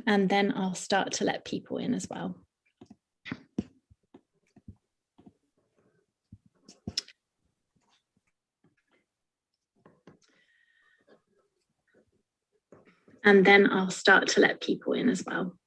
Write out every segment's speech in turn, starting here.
And then I'll start to let people in as well. And then I'll start to let people in as well.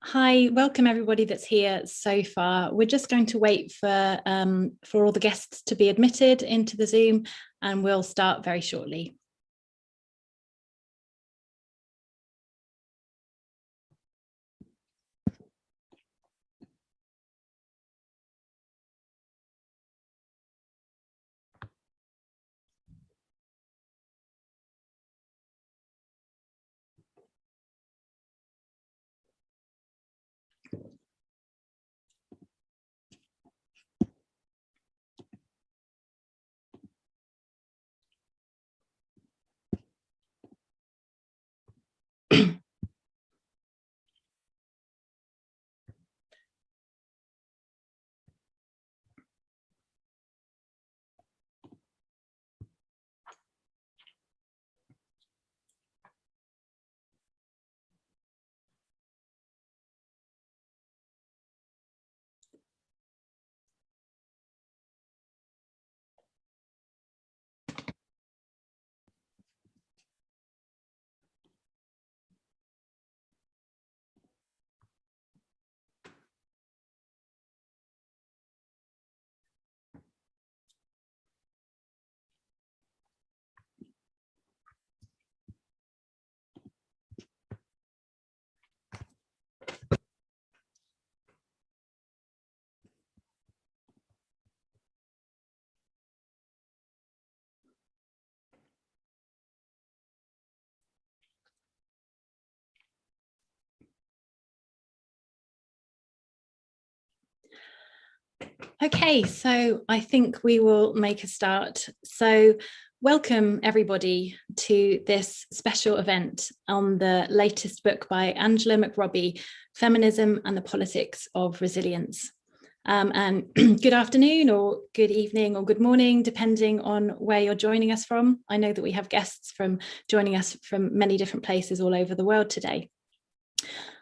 Hi, welcome everybody that's here so far. We're just going to wait for all the guests to be admitted into the Zoom, and we'll start very shortly. Okay, so I think we will make a start. So welcome everybody to this special event on the latest book by Angela McRobbie, Feminism and the Politics of Resilience. And good afternoon or good evening or good morning, depending on where you're joining us from. I know that we have guests joining us from many different places all over the world today.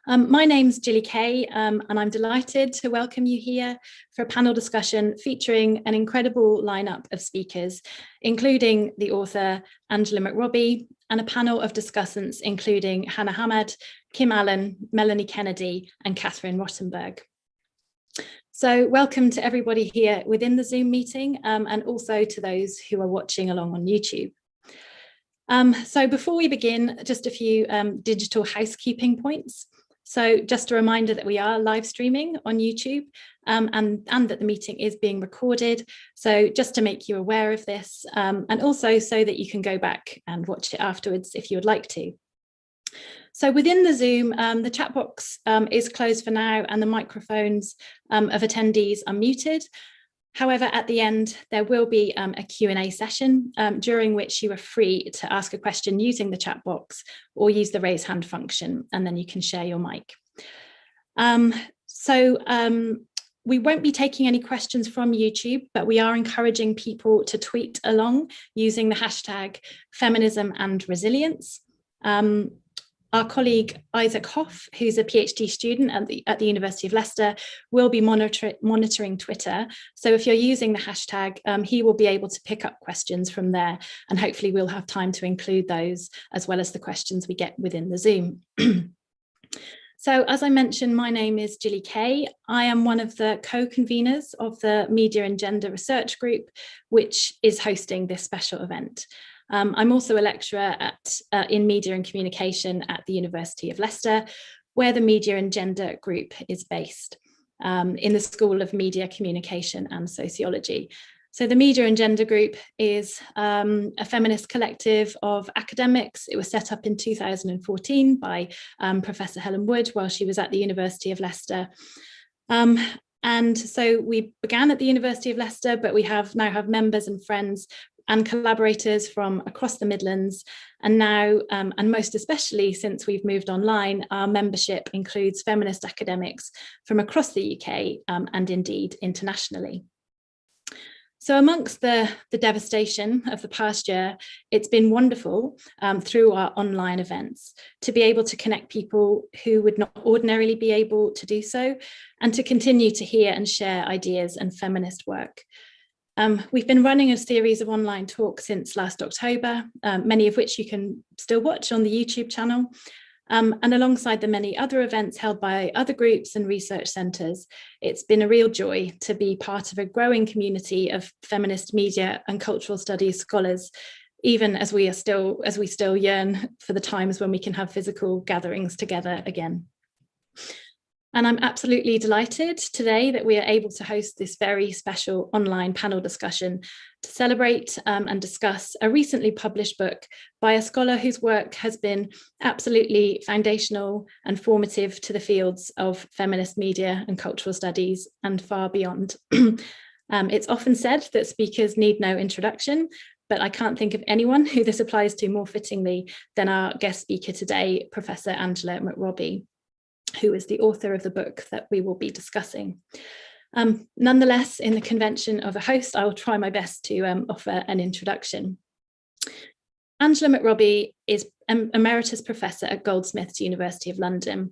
My name's Jilly Kay, and I'm delighted to welcome you here for a panel discussion featuring an incredible lineup of speakers, including the author Angela McRobbie, and a panel of discussants including Hannah Hamad, Kim Allen, Melanie Kennedy, and Catherine Rottenberg. So welcome to everybody here within the Zoom meeting, and also to those who are watching along on YouTube. So before we begin, just a few digital housekeeping points. So just a reminder that we are live streaming on YouTube, and that the meeting is being recorded. So just to make you aware of this, and also so that you can go back and watch it afterwards if you would like to. So within the Zoom, the chat box is closed for now, and the microphones of attendees are muted. However, at the end, there will be a Q&A session during which you are free to ask a question using the chat box or use the raise hand function, and then you can share your mic. We won't be taking any questions from YouTube, but we are encouraging people to tweet along using the hashtag Feminism and Resilience. Our colleague Isaac Hoff, who's a PhD student at the University of Leicester, will be monitoring Twitter. So if you're using the hashtag, he will be able to pick up questions from there, and hopefully we'll have time to include those as well as the questions we get within the Zoom. So as I mentioned, my name is Jilly Kay. I am one of the co-conveners of the Media and Gender Research Group, which is hosting this special event. I'm also a lecturer in media and communication at the University of Leicester, where the Media and Gender Group is based, in the School of Media, Communication and Sociology. So the Media and Gender Group is a feminist collective of academics. It was set up in 2014 by Professor Helen Wood while she was at the University of Leicester. And so we began at the University of Leicester, but we now have members and friends and collaborators from across the Midlands. And now, and most especially since we've moved online, our membership includes feminist academics from across the UK and indeed internationally. So amongst the devastation of the past year, it's been wonderful through our online events to be able to connect people who would not ordinarily be able to do so, and to continue to hear and share ideas and feminist work. We've been running a series of online talks since last October, many of which you can still watch on the YouTube channel. And alongside the many other events held by other groups and research centres, it's been a real joy to be part of a growing community of feminist media and cultural studies scholars, even as we still yearn for the times when we can have physical gatherings together again. And I'm absolutely delighted today that we are able to host this very special online panel discussion to celebrate and discuss a recently published book by a scholar whose work has been absolutely foundational and formative to the fields of feminist media and cultural studies and far beyond. It's often said that speakers need no introduction, but I can't think of anyone who this applies to more fittingly than our guest speaker today, Professor Angela McRobbie, who is the author of the book that we will be discussing. Nonetheless, in the convention of a host, I will try my best to offer an introduction. Angela McRobbie is an Emeritus Professor at Goldsmiths, University of London.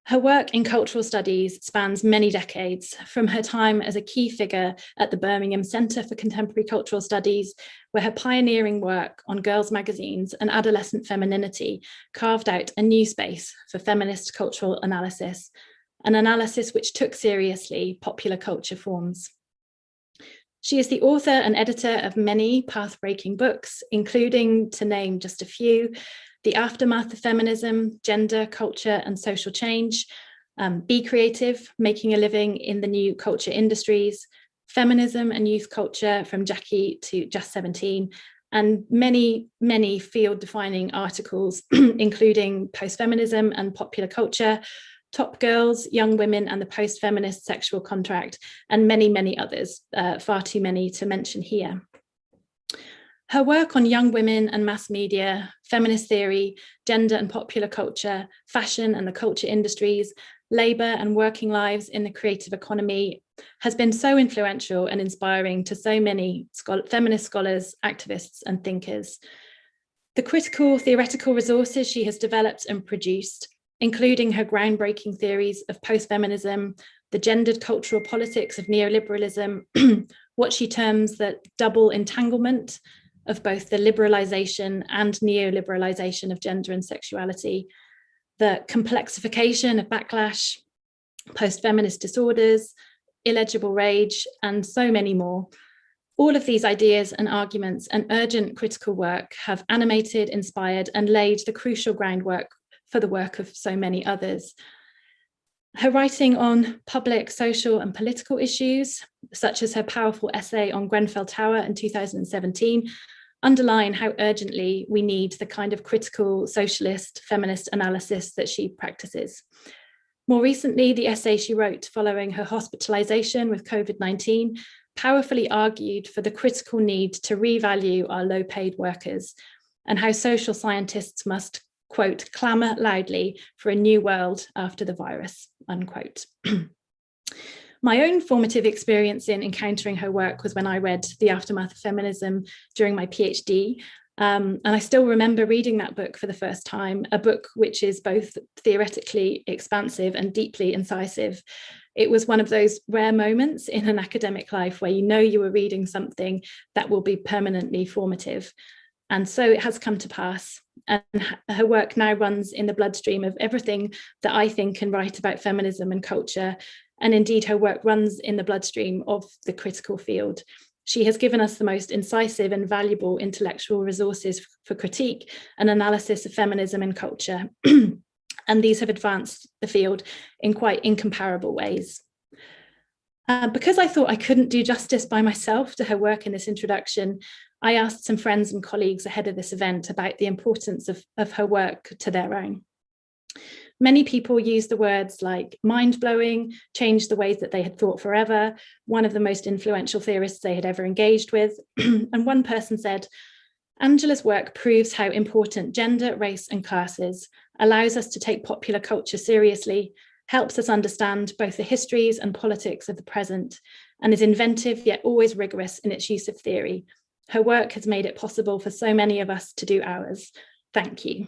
Her work in cultural studies spans many decades, from her time as a key figure at the Birmingham Centre for Contemporary Cultural Studies, where her pioneering work on girls' magazines and adolescent femininity carved out a new space for feminist cultural analysis, an analysis which took seriously popular culture forms. She is the author and editor of many path-breaking books, including, to name just a few, The Aftermath of Feminism, Gender, Culture and Social Change, Be Creative, Making a Living in the New Culture Industries, Feminism and Youth Culture from Jackie to Just 17, and many, many field-defining articles, including Post-Feminism and Popular Culture, Top Girls, Young Women and the Post-Feminist Sexual Contract, and many, many others, far too many to mention here. Her work on young women and mass media, feminist theory, gender and popular culture, fashion and the culture industries, labour and working lives in the creative economy has been so influential and inspiring to so many feminist scholars, activists and thinkers. The critical theoretical resources she has developed and produced, including her groundbreaking theories of post-feminism, the gendered cultural politics of neoliberalism, what she terms the double entanglement of both the liberalisation and neoliberalisation of gender and sexuality, the complexification of backlash, post-feminist disorders, illegible rage, and so many more. All of these ideas and arguments and urgent critical work have animated, inspired, and laid the crucial groundwork for the work of so many others. Her writing on public, social, and political issues, such as her powerful essay on Grenfell Tower in 2017, underline how urgently we need the kind of critical socialist feminist analysis that she practices. More recently, the essay she wrote following her hospitalization with COVID-19 powerfully argued for the critical need to revalue our low-paid workers and how social scientists must, quote, clamour loudly for a new world after the virus, unquote. My own formative experience in encountering her work was when I read The Aftermath of Feminism during my PhD. And I still remember reading that book for the first time, a book which is both theoretically expansive and deeply incisive. It was one of those rare moments in an academic life where you know you were reading something that will be permanently formative. And so it has come to pass. And her work now runs in the bloodstream of everything that I think and write about feminism and culture. And indeed, her work runs in the bloodstream of the critical field. She has given us the most incisive and valuable intellectual resources for critique and analysis of feminism and culture. And these have advanced the field in quite incomparable ways. Because I thought I couldn't do justice by myself to her work in this introduction, I asked some friends and colleagues ahead of this event about the importance of her work to their own. Many people use the words like mind-blowing, changed the ways that they had thought forever, one of the most influential theorists they had ever engaged with. And one person said, Angela's work proves how important gender, race, and class is, allows us to take popular culture seriously, helps us understand both the histories and politics of the present, and is inventive yet always rigorous in its use of theory. Her work has made it possible for so many of us to do ours. Thank you.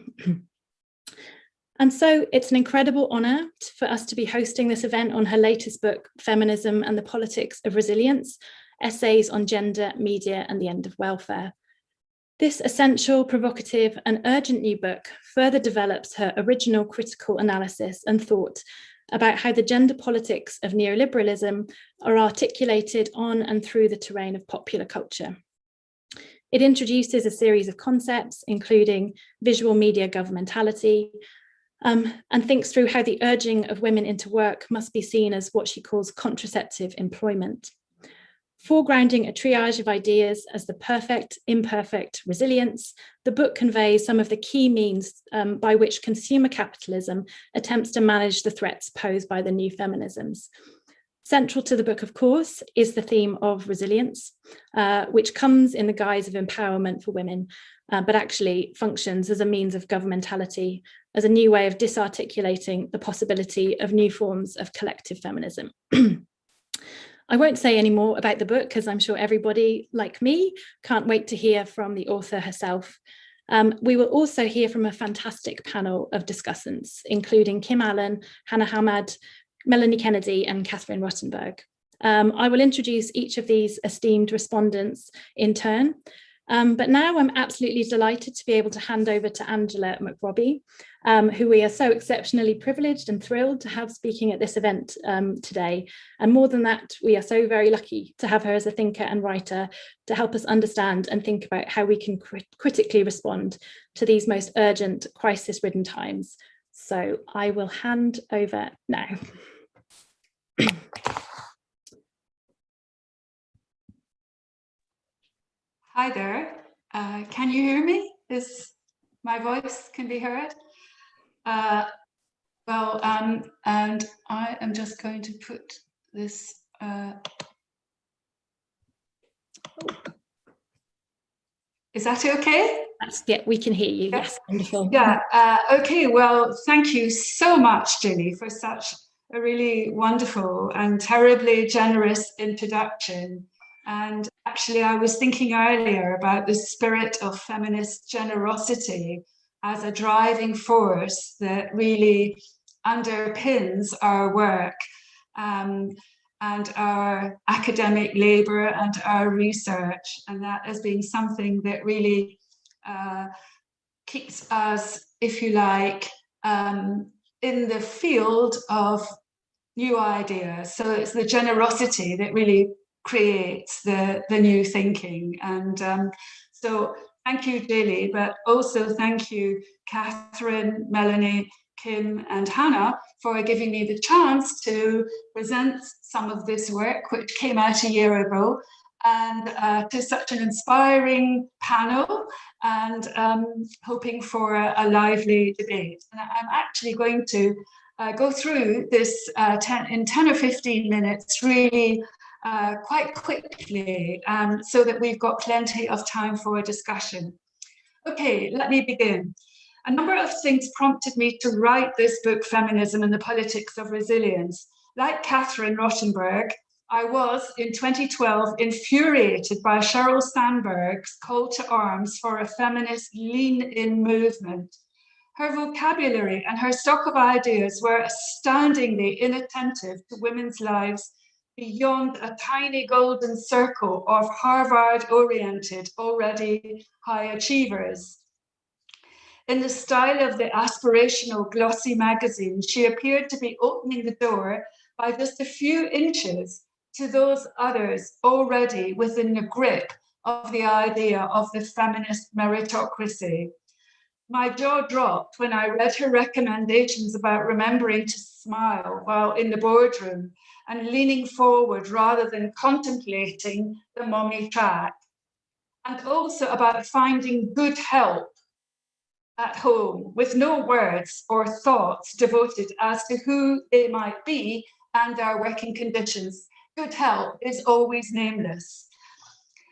And so it's an incredible honour for us to be hosting this event on her latest book, Feminism and the Politics of Resilience, Essays on Gender, Media and the End of Welfare. This essential, provocative, and urgent new book further develops her original critical analysis and thought about how the gender politics of neoliberalism are articulated on and through the terrain of popular culture. It introduces a series of concepts, including visual media governmentality, and thinks through how the urging of women into work must be seen as what she calls contraceptive employment. Foregrounding a triage of ideas as the perfect, imperfect resilience, the book conveys some of the key means by which consumer capitalism attempts to manage the threats posed by the new feminisms. Central to the book, of course, is the theme of resilience, which comes in the guise of empowerment for women, but actually functions as a means of governmentality, as a new way of disarticulating the possibility of new forms of collective feminism. I won't say any more about the book, because I'm sure everybody, like me, can't wait to hear from the author herself. We will also hear from a fantastic panel of discussants, including Kim Allen, Hannah Hamad, Melanie Kennedy, and Catherine Rottenberg. I will introduce each of these esteemed respondents in turn. But now I'm absolutely delighted to be able to hand over to Angela McRobbie, who we are so exceptionally privileged and thrilled to have speaking at this event today. And more than that, we are so very lucky to have her as a thinker and writer to help us understand and think about how we can critically respond to these most urgent, crisis-ridden times. So I will hand over now. Hi there. Can you hear me? Is my voice can be heard? And I am just going to put this. Is that okay? Yeah, we can hear you. Yes, wonderful. Yeah. Okay. Well, thank you so much, Jilly, for such a really wonderful and terribly generous introduction. And actually, I was thinking earlier about the spirit of feminist generosity as a driving force that really underpins our work and our academic labor and our research. And that as being something that really keeps us, if you like, in the field of new ideas. So it's the generosity that really creates the new thinking. And so thank you, Jilly, but also thank you, Catherine, Melanie, Kim, and Hannah, for giving me the chance to present some of this work, which came out a year ago, and to such an inspiring panel, and hoping for a lively debate. And I'm actually going to go through this in 10 or 15 minutes, really quite quickly, so that we've got plenty of time for a discussion. Okay, let me begin. A number of things prompted me to write this book, Feminism and the Politics of Resilience. Like Catherine Rottenberg, I was, in 2012, infuriated by Sheryl Sandberg's call to arms for a feminist lean-in movement. Her vocabulary and her stock of ideas were astoundingly inattentive to women's lives beyond a tiny golden circle of Harvard-oriented, already high achievers. In the style of the aspirational glossy magazine, she appeared to be opening the door by just a few inches to those others already within the grip of the idea of the feminist meritocracy. My jaw dropped when I read her recommendations about remembering to smile while in the boardroom and leaning forward rather than contemplating the mommy track, and also about finding good help at home with no words or thoughts devoted as to who they might be and their working conditions. Good help is always nameless.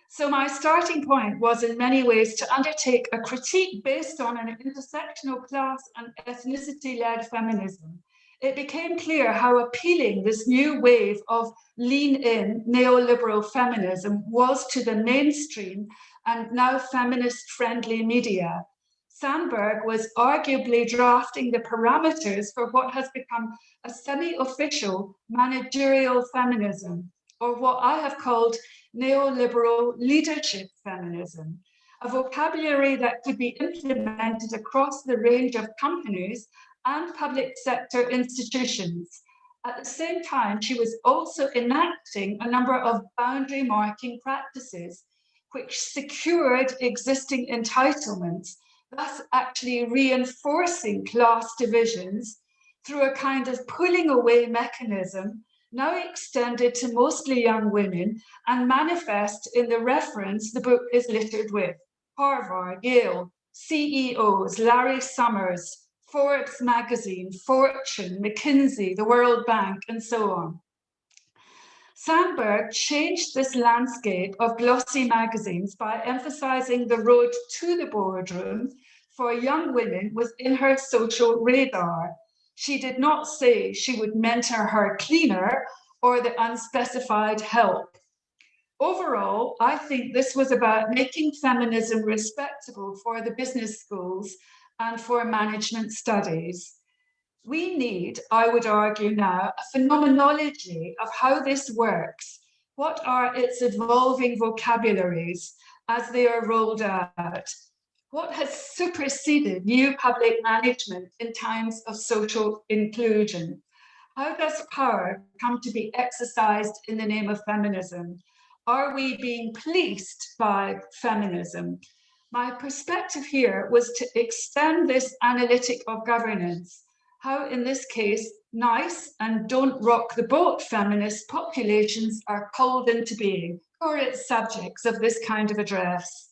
So my starting point was in many ways to undertake a critique based on an intersectional class and ethnicity-led feminism. It became clear how appealing this new wave of lean-in neoliberal feminism was to the mainstream and now feminist-friendly media. Sandberg was arguably drafting the parameters for what has become a semi-official managerial feminism, or what I have called neoliberal leadership feminism. a vocabulary that could be implemented across the range of companies and public sector institutions. At the same time, she was also enacting a number of boundary marking practices which secured existing entitlements, thus actually reinforcing class divisions through a kind of pulling away mechanism now extended to mostly young women and manifest in the reference the book is littered with. Harvard, Yale, CEOs, Larry Summers, Forbes magazine, Fortune, McKinsey, the World Bank, and so on. Sandberg changed this landscape of glossy magazines by emphasizing the road to the boardroom for young women within her social radar. She did not say she would mentor her cleaner or the unspecified help. Overall, I think this was about making feminism respectable for the business schools and for management studies. We need, I would argue now, a phenomenology of how this works. What are its evolving vocabularies as they are rolled out? What has superseded new public management in times of social inclusion? How does power come to be exercised in the name of feminism? Are we being policed by feminism? My perspective here was to extend this analytic of governance, how in this case, nice and don't rock the boat feminist populations are called into being, or its subjects of this kind of address.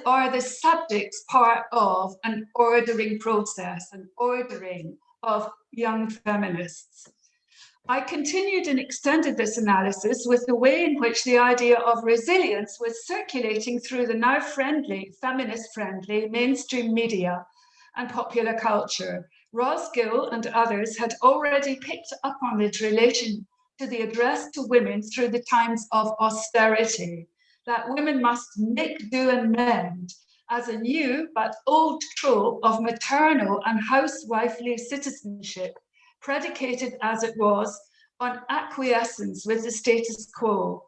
Are the subjects part of an ordering process, an ordering of young feminists? I continued and extended this analysis with the way in which the idea of resilience was circulating through the now friendly, feminist-friendly mainstream media and popular culture. Ross Gill and others had already picked up on its relation to the address to women through the times of austerity, that women must make, do, and mend as a new but old trope of maternal and housewifely citizenship, predicated as it was on acquiescence with the status quo,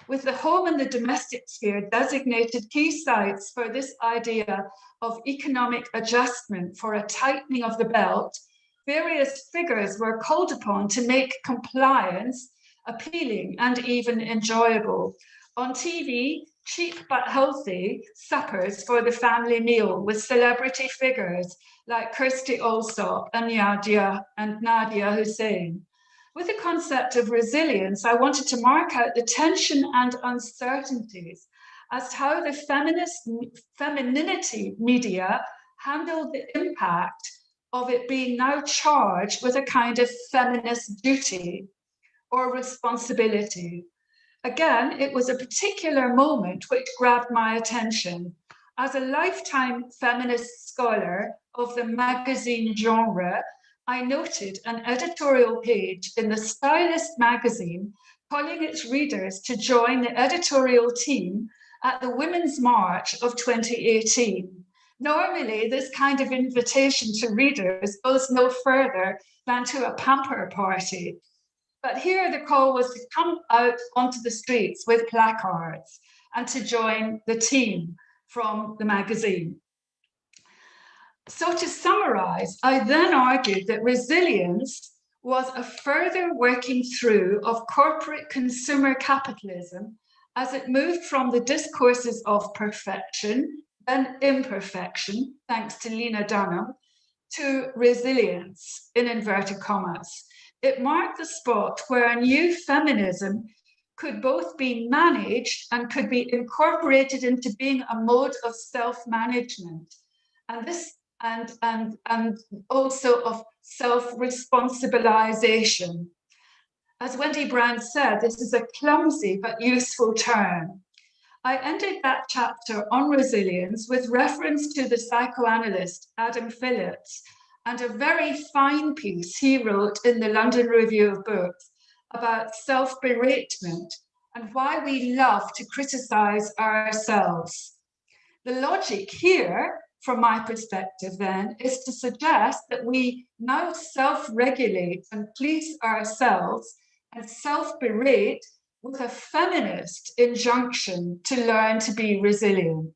with the home and the domestic sphere designated key sites for this idea of economic adjustment for a tightening of the belt. Various figures were called upon to make compliance appealing and even enjoyable. On TV, cheap but healthy suppers for the family meal with celebrity figures like Kirsty Allsop and Nadia Hussein. With the concept of resilience, I wanted to mark out the tension and uncertainties as to how the femininity media handled the impact of it being now charged with a kind of feminist duty or responsibility. Again, it was a particular moment which grabbed my attention. As a lifetime feminist scholar of the magazine genre, I noted an editorial page in the Stylist magazine calling its readers to join the editorial team at the Women's March of 2018. Normally, this kind of invitation to readers goes no further than to a pamper party. But here the call was to come out onto the streets with placards and to join the team from the magazine. So to summarize, I then argued that resilience was a further working through of corporate consumer capitalism as it moved from the discourses of perfection, then imperfection, thanks to Lena Dunham, to resilience, in inverted commas. It marked the spot where a new feminism could both be managed and could be incorporated into being a mode of self-management. And also of self-responsibilization. As Wendy Brown said, this is a clumsy but useful term. I ended that chapter on resilience with reference to the psychoanalyst Adam Phillips and a very fine piece he wrote in the London Review of Books about self-beratement and why we love to criticize ourselves. The logic here, from my perspective then, is to suggest that we now self-regulate and police ourselves and self-berate with a feminist injunction to learn to be resilient.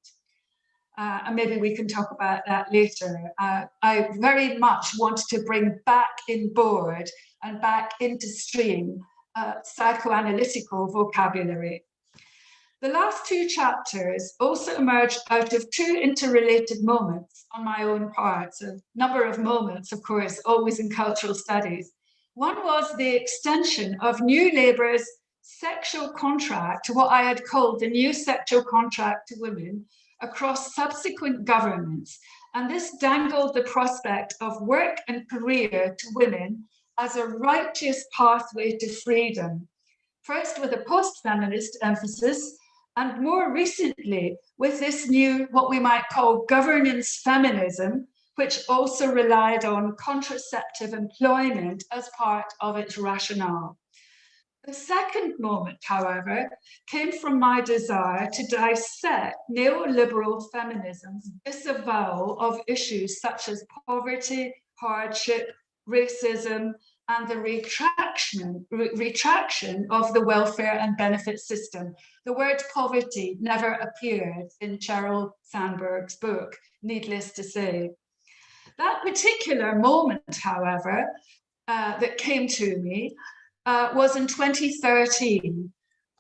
And maybe we can talk about that later. I very much wanted to bring back in board and back into stream psychoanalytical vocabulary. The last two chapters also emerged out of two interrelated moments on my own part, a number of moments, of course, always in cultural studies. One was the extension of New Labour's sexual contract to what I had called the new sexual contract to women across subsequent governments. And this dangled the prospect of work and career to women as a righteous pathway to freedom, first with a post-feminist emphasis, and more recently with this new, what we might call governance feminism, which also relied on contraceptive employment as part of its rationale. The second moment, however, came from my desire to dissect neoliberal feminism's disavowal of issues such as poverty, hardship, racism, and the retraction of the welfare and benefit system. The word poverty never appeared in Sheryl Sandberg's book, needless to say. That particular moment, however, that came to me was in 2013,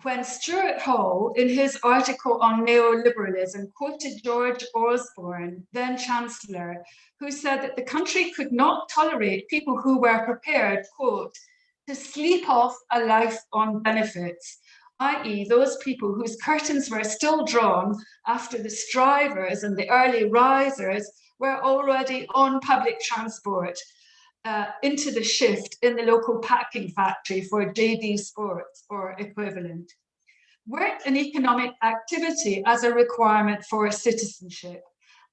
when Stuart Hall, in his article on neoliberalism, quoted George Osborne, then Chancellor, who said that the country could not tolerate people who were prepared, quote, to sleep off a life on benefits, i.e. those people whose curtains were still drawn after the strivers and the early risers were already on public transport, into the shift in the local packing factory for JD Sports or equivalent. Work and economic activity as a requirement for citizenship.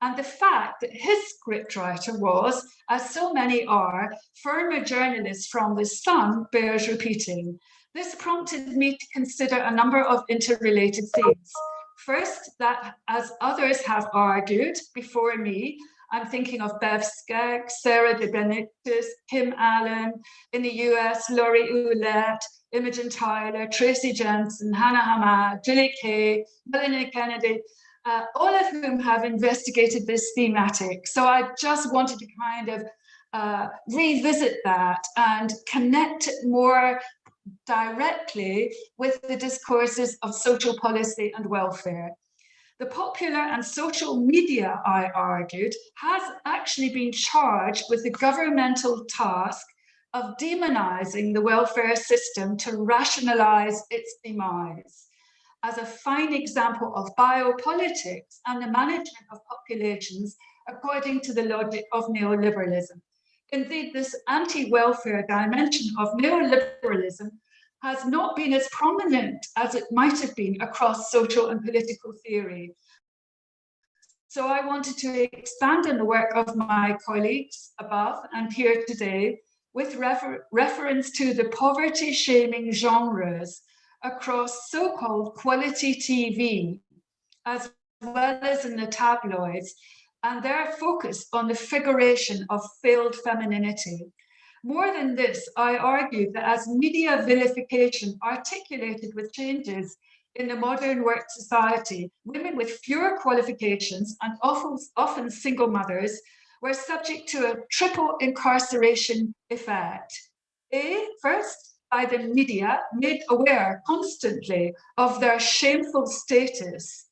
And the fact that his scriptwriter was, as so many are, former journalists from The Sun bears repeating. This prompted me to consider a number of interrelated themes. First, that as others have argued before me, I'm thinking of Bev Skaggs, Sarah De Benedictis, Kim Allen, in the US, Laurie Ouellette, Imogen Tyler, Tracy Jensen, Hannah Hamad, Jilly Kay, Melanie Kennedy, all of whom have investigated this thematic. So I just wanted to kind of revisit that and connect it more directly with the discourses of social policy and welfare. The popular and social media, I argued, has actually been charged with the governmental task of demonizing the welfare system to rationalize its demise, as a fine example of biopolitics and the management of populations according to the logic of neoliberalism. Indeed, this anti-welfare dimension of neoliberalism has not been as prominent as it might have been across social and political theory. So I wanted to expand on the work of my colleagues above and here today with reference to the poverty-shaming genres across so-called quality TV, as well as in the tabloids, and their focus on the figuration of failed femininity. More than this, I argued that as media vilification articulated with changes in the modern work society, women with fewer qualifications and often single mothers were subject to a triple incarceration effect. First, by the media, made aware constantly of their shameful status,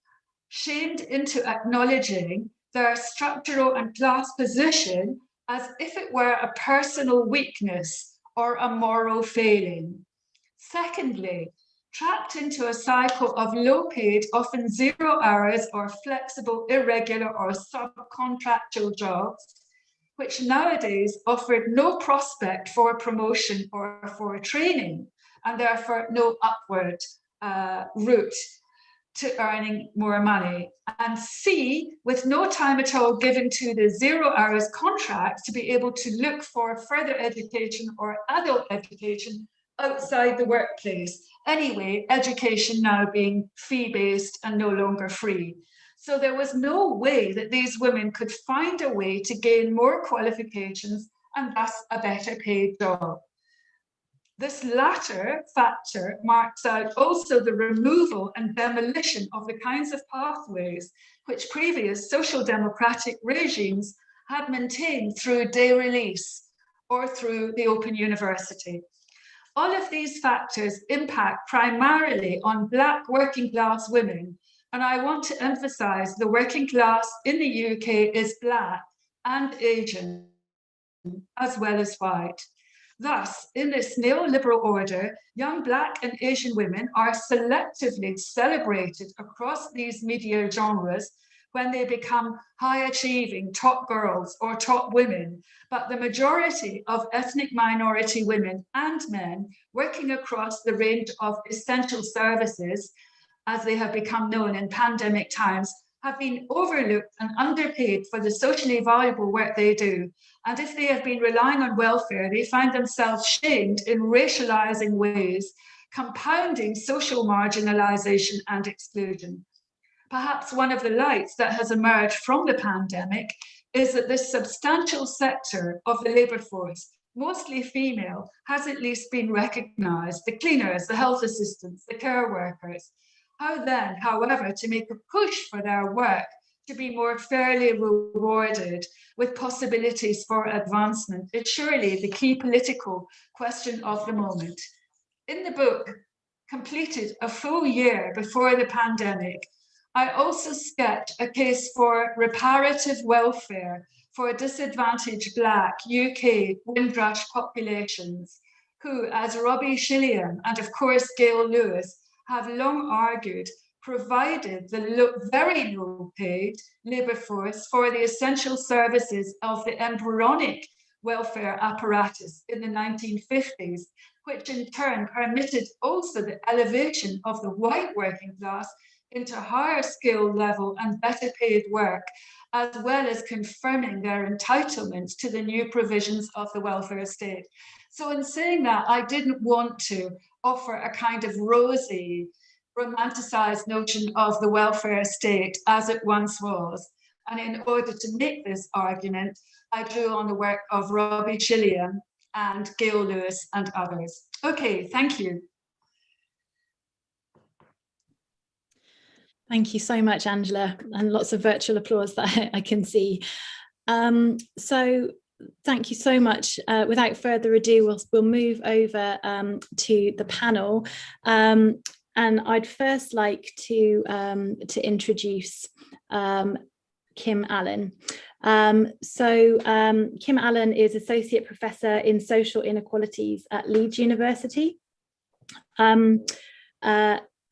shamed into acknowledging their structural and class position as if it were a personal weakness or a moral failing. Secondly, trapped into a cycle of low-paid, often 0 hours or flexible, irregular or subcontractual jobs, which nowadays offered no prospect for promotion or for training, and therefore no upward route to earning more money. And C, with no time at all given to the 0 hours contracts to be able to look for further education or adult education outside the workplace. Anyway, education now being fee-based and no longer free. So there was no way that these women could find a way to gain more qualifications and thus a better paid job. This latter factor marks out also the removal and demolition of the kinds of pathways which previous social democratic regimes had maintained through day release or through the Open University. All of these factors impact primarily on Black working class women, and I want to emphasize the working class in the UK is Black and Asian, as well as white. Thus, in this neoliberal order, young Black and Asian women are selectively celebrated across these media genres when they become high-achieving top girls or top women, but the majority of ethnic minority women and men working across the range of essential services, as they have become known in pandemic times, have been overlooked and underpaid for the socially valuable work they do. And if they have been relying on welfare, they find themselves shamed in racializing ways, compounding social marginalization and exclusion. Perhaps one of the lights that has emerged from the pandemic is that this substantial sector of the labour force, mostly female, has at least been recognised, the cleaners, the health assistants, the care workers. How then, however, to make a push for their work to be more fairly rewarded with possibilities for advancement is surely the key political question of the moment. In the book, completed a full year before the pandemic, I also sketch a case for reparative welfare for disadvantaged Black UK Windrush populations, who, as Robbie Shilliam and of course Gail Lewis have long argued, provided the very low paid labour force for the essential services of the embryonic welfare apparatus in the 1950s, which in turn permitted also the elevation of the white working class into higher skill level and better paid work, as well as confirming their entitlements to the new provisions of the welfare state. So in saying that, I didn't want to offer a kind of rosy, romanticized notion of the welfare state as it once was. And in order to make this argument, I drew on the work of Robbie Shilliam and Gail Lewis and others. Okay, thank you. Thank you so much, Angela, and lots of virtual applause that I can see. So thank you so much. Without further ado, we'll move over to the panel. And I'd first like to introduce Kim Allen. Kim Allen is Associate Professor in Social Inequalities at Leeds University.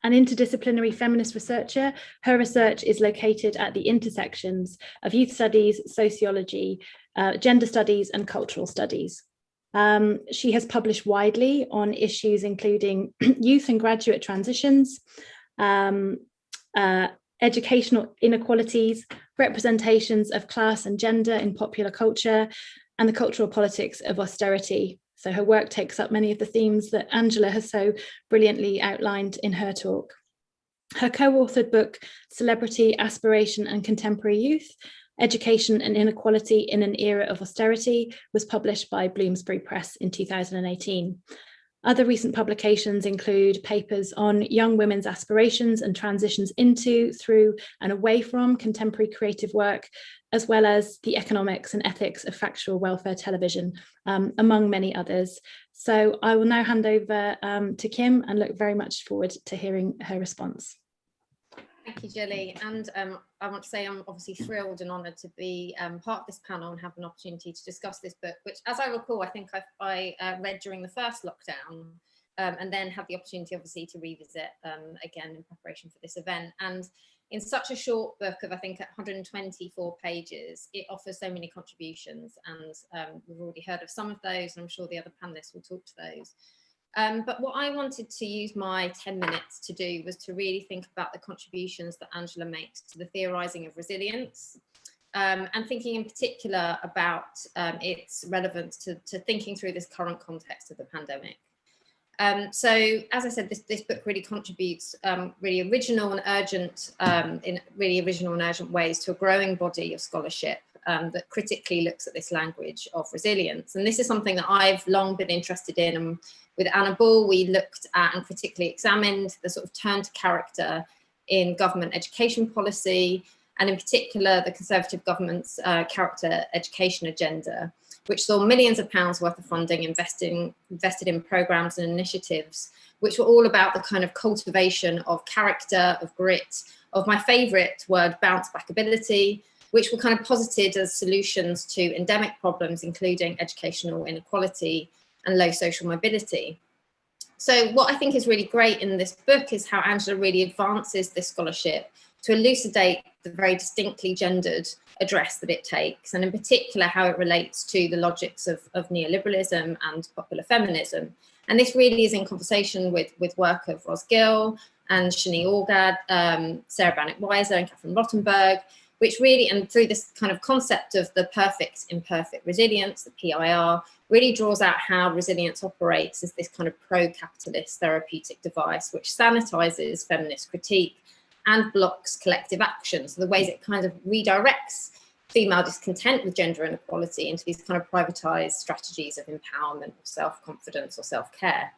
An interdisciplinary feminist researcher, her research is located at the intersections of youth studies, sociology, gender studies, and cultural studies. She has published widely on issues including youth and graduate transitions, educational inequalities, representations of class and gender in popular culture, and the cultural politics of austerity. So her work takes up many of the themes that Angela has so brilliantly outlined in her talk. Her co-authored book, Celebrity, Aspiration and Contemporary Youth, Education and Inequality in an Era of Austerity, was published by Bloomsbury Press in 2018. Other recent publications include papers on young women's aspirations and transitions into, through, and away from contemporary creative work, as well as the economics and ethics of factual welfare television, among many others. So I will now hand over to Kim and look very much forward to hearing her response. Thank you, Jilly. And I want to say I'm obviously thrilled and honoured to be part of this panel and have an opportunity to discuss this book, which, as I recall, I think I read during the first lockdown and then had the opportunity, obviously, to revisit again in preparation for this event. And in such a short book of, I think, 124 pages, it offers so many contributions. And we've already heard of some of those, and I'm sure the other panelists will talk to those. But what I wanted to use my 10 minutes to do was to really think about the contributions that Angela makes to the theorising of resilience, and thinking in particular about its relevance to thinking through this current context of the pandemic. So, as I said, this book really contributes really original and urgent, in really original and urgent ways to a growing body of scholarship that critically looks at this language of resilience. And this is something that I've long been interested in and With Anna Ball, we looked at and critically examined the sort of turn to character in government education policy, and in particular, the Conservative government's character education agenda, which saw millions of pounds worth of funding invested in programmes and initiatives, which were all about the kind of cultivation of character, of grit, of my favourite word, bounce back ability, which were kind of posited as solutions to endemic problems, including educational inequality and low social mobility. So what I think is really great in this book is how Angela really advances this scholarship to elucidate the very distinctly gendered address that it takes, and in particular how it relates to the logics of neoliberalism and popular feminism. And this really is in conversation with work of Ros Gill and Shani Orgad, Sarah Bannock-Weiser and Catherine Rottenberg, which really, and through this kind of concept of the perfect imperfect resilience, the PIR, really draws out how resilience operates as this kind of pro-capitalist therapeutic device, which sanitizes feminist critique and blocks collective action. So the ways it kind of redirects female discontent with gender inequality into these kind of privatized strategies of empowerment, or self-confidence, or self-care.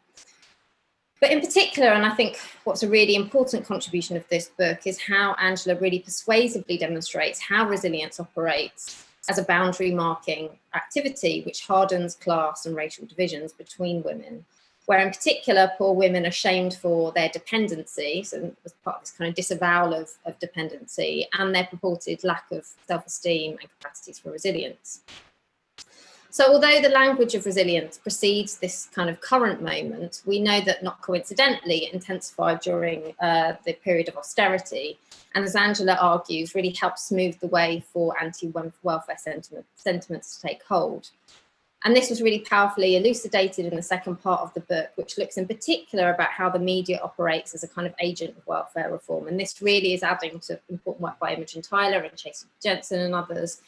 But in particular, and I think what's a really important contribution of this book, is how Angela really persuasively demonstrates how resilience operates as a boundary marking activity which hardens class and racial divisions between women, where in particular poor women are shamed for their dependency, so as part of this kind of disavowal of dependency, and their purported lack of self-esteem and capacities for resilience. So although the language of resilience precedes this kind of current moment, we know that not coincidentally it intensified during the period of austerity, and as Angela argues, really helped smooth the way for anti-welfare sentiments to take hold. And this was really powerfully elucidated in the second part of the book, which looks in particular about how the media operates as a kind of agent of welfare reform. And this really is adding to important work by Imogen Tyler and Chase Jensen and others,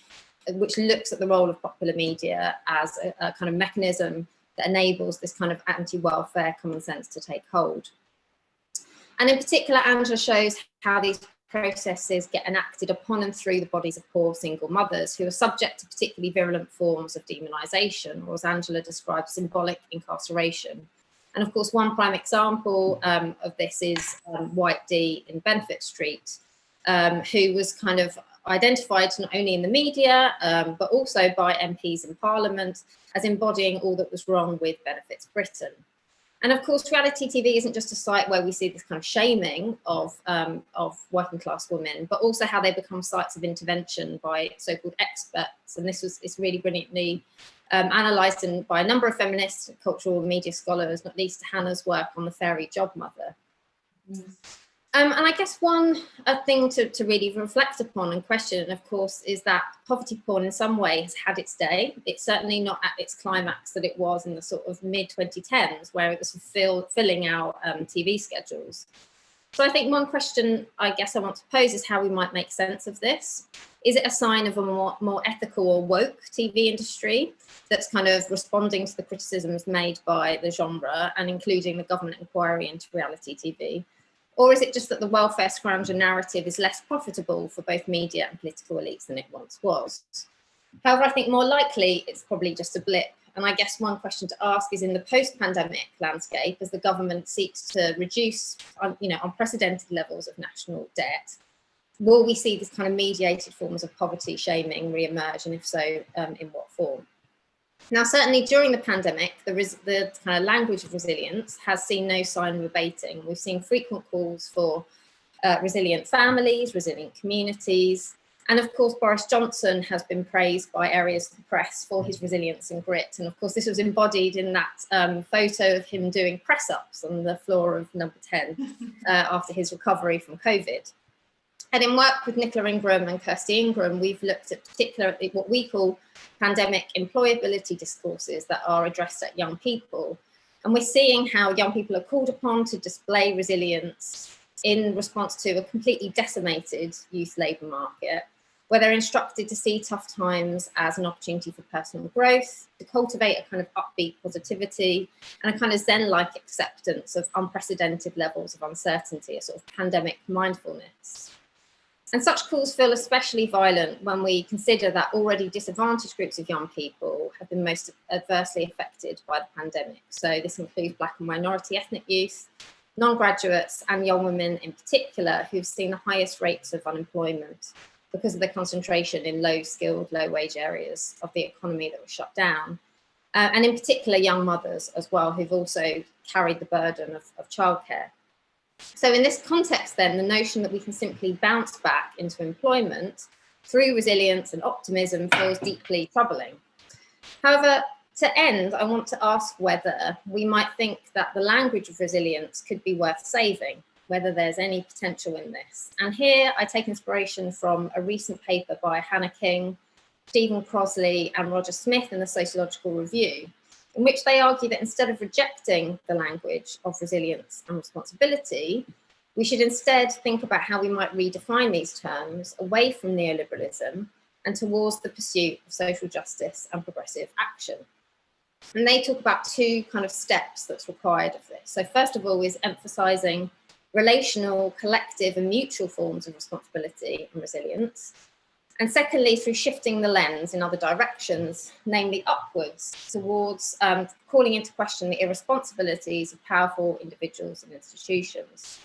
which looks at the role of popular media as a kind of mechanism that enables this kind of anti-welfare common sense to take hold. And in particular, Angela shows how these processes get enacted upon and through the bodies of poor single mothers who are subject to particularly virulent forms of demonisation, or as Angela describes, symbolic incarceration. And of course, one prime example of this is White D in Benefit Street, who was kind of identified not only in the media, but also by MPs in Parliament as embodying all that was wrong with Benefits Britain. And of course, reality TV isn't just a site where we see this kind of shaming of working class women, but also how they become sites of intervention by so-called experts. And this is really brilliantly analysed by a number of feminist, cultural and media scholars, not least Hannah's work on the fairy job mother. And I guess one thing to really reflect upon and question, of course, is that poverty porn in some way has had its day. It's certainly not at its climax that it was in the sort of mid-2010s, where it was filling out TV schedules. So I think one question I guess I want to pose is how we might make sense of this. Is it a sign of a more ethical or woke TV industry that's kind of responding to the criticisms made by the genre and including the government inquiry into reality TV? Or is it just that the welfare scrounger narrative is less profitable for both media and political elites than it once was? However, I think more likely it's probably just a blip. And I guess one question to ask is, in the post-pandemic landscape, as the government seeks to reduce unprecedented levels of national debt, will we see this kind of mediated forms of poverty shaming re-emerge, and if so, in what form? Now, certainly during the pandemic, the kind of language of resilience has seen no sign of abating. We've seen frequent calls for resilient families, resilient communities. And of course, Boris Johnson has been praised by areas of the press for his resilience and grit. And of course, this was embodied in that photo of him doing press-ups on the floor of number 10 after his recovery from COVID. And in work with Nicola Ingram and Kirsty Ingram, we've looked at particularly what we call pandemic employability discourses that are addressed at young people. And we're seeing how young people are called upon to display resilience in response to a completely decimated youth labour market, where they're instructed to see tough times as an opportunity for personal growth, to cultivate a kind of upbeat positivity and a kind of Zen-like acceptance of unprecedented levels of uncertainty, a sort of pandemic mindfulness. And such calls feel especially violent when we consider that already disadvantaged groups of young people have been most adversely affected by the pandemic. So this includes Black and minority ethnic youth, non-graduates and young women in particular, who've seen the highest rates of unemployment because of the concentration in low-skilled, low-wage areas of the economy that were shut down. And in particular, young mothers as well, who've also carried the burden of childcare. So in this context, then, the notion that we can simply bounce back into employment through resilience and optimism feels deeply troubling. However, to end, I want to ask whether we might think that the language of resilience could be worth saving, whether there's any potential in this. And here I take inspiration from a recent paper by Hannah King, Stephen Crosley and Roger Smith in the Sociological Review, in which they argue that instead of rejecting the language of resilience and responsibility, we should instead think about how we might redefine these terms away from neoliberalism and towards the pursuit of social justice and progressive action. And they talk about two kind of steps that's required of this. So first of all is emphasising relational, collective and mutual forms of responsibility and resilience. And secondly, through shifting the lens in other directions, namely upwards, towards calling into question the irresponsibilities of powerful individuals and institutions.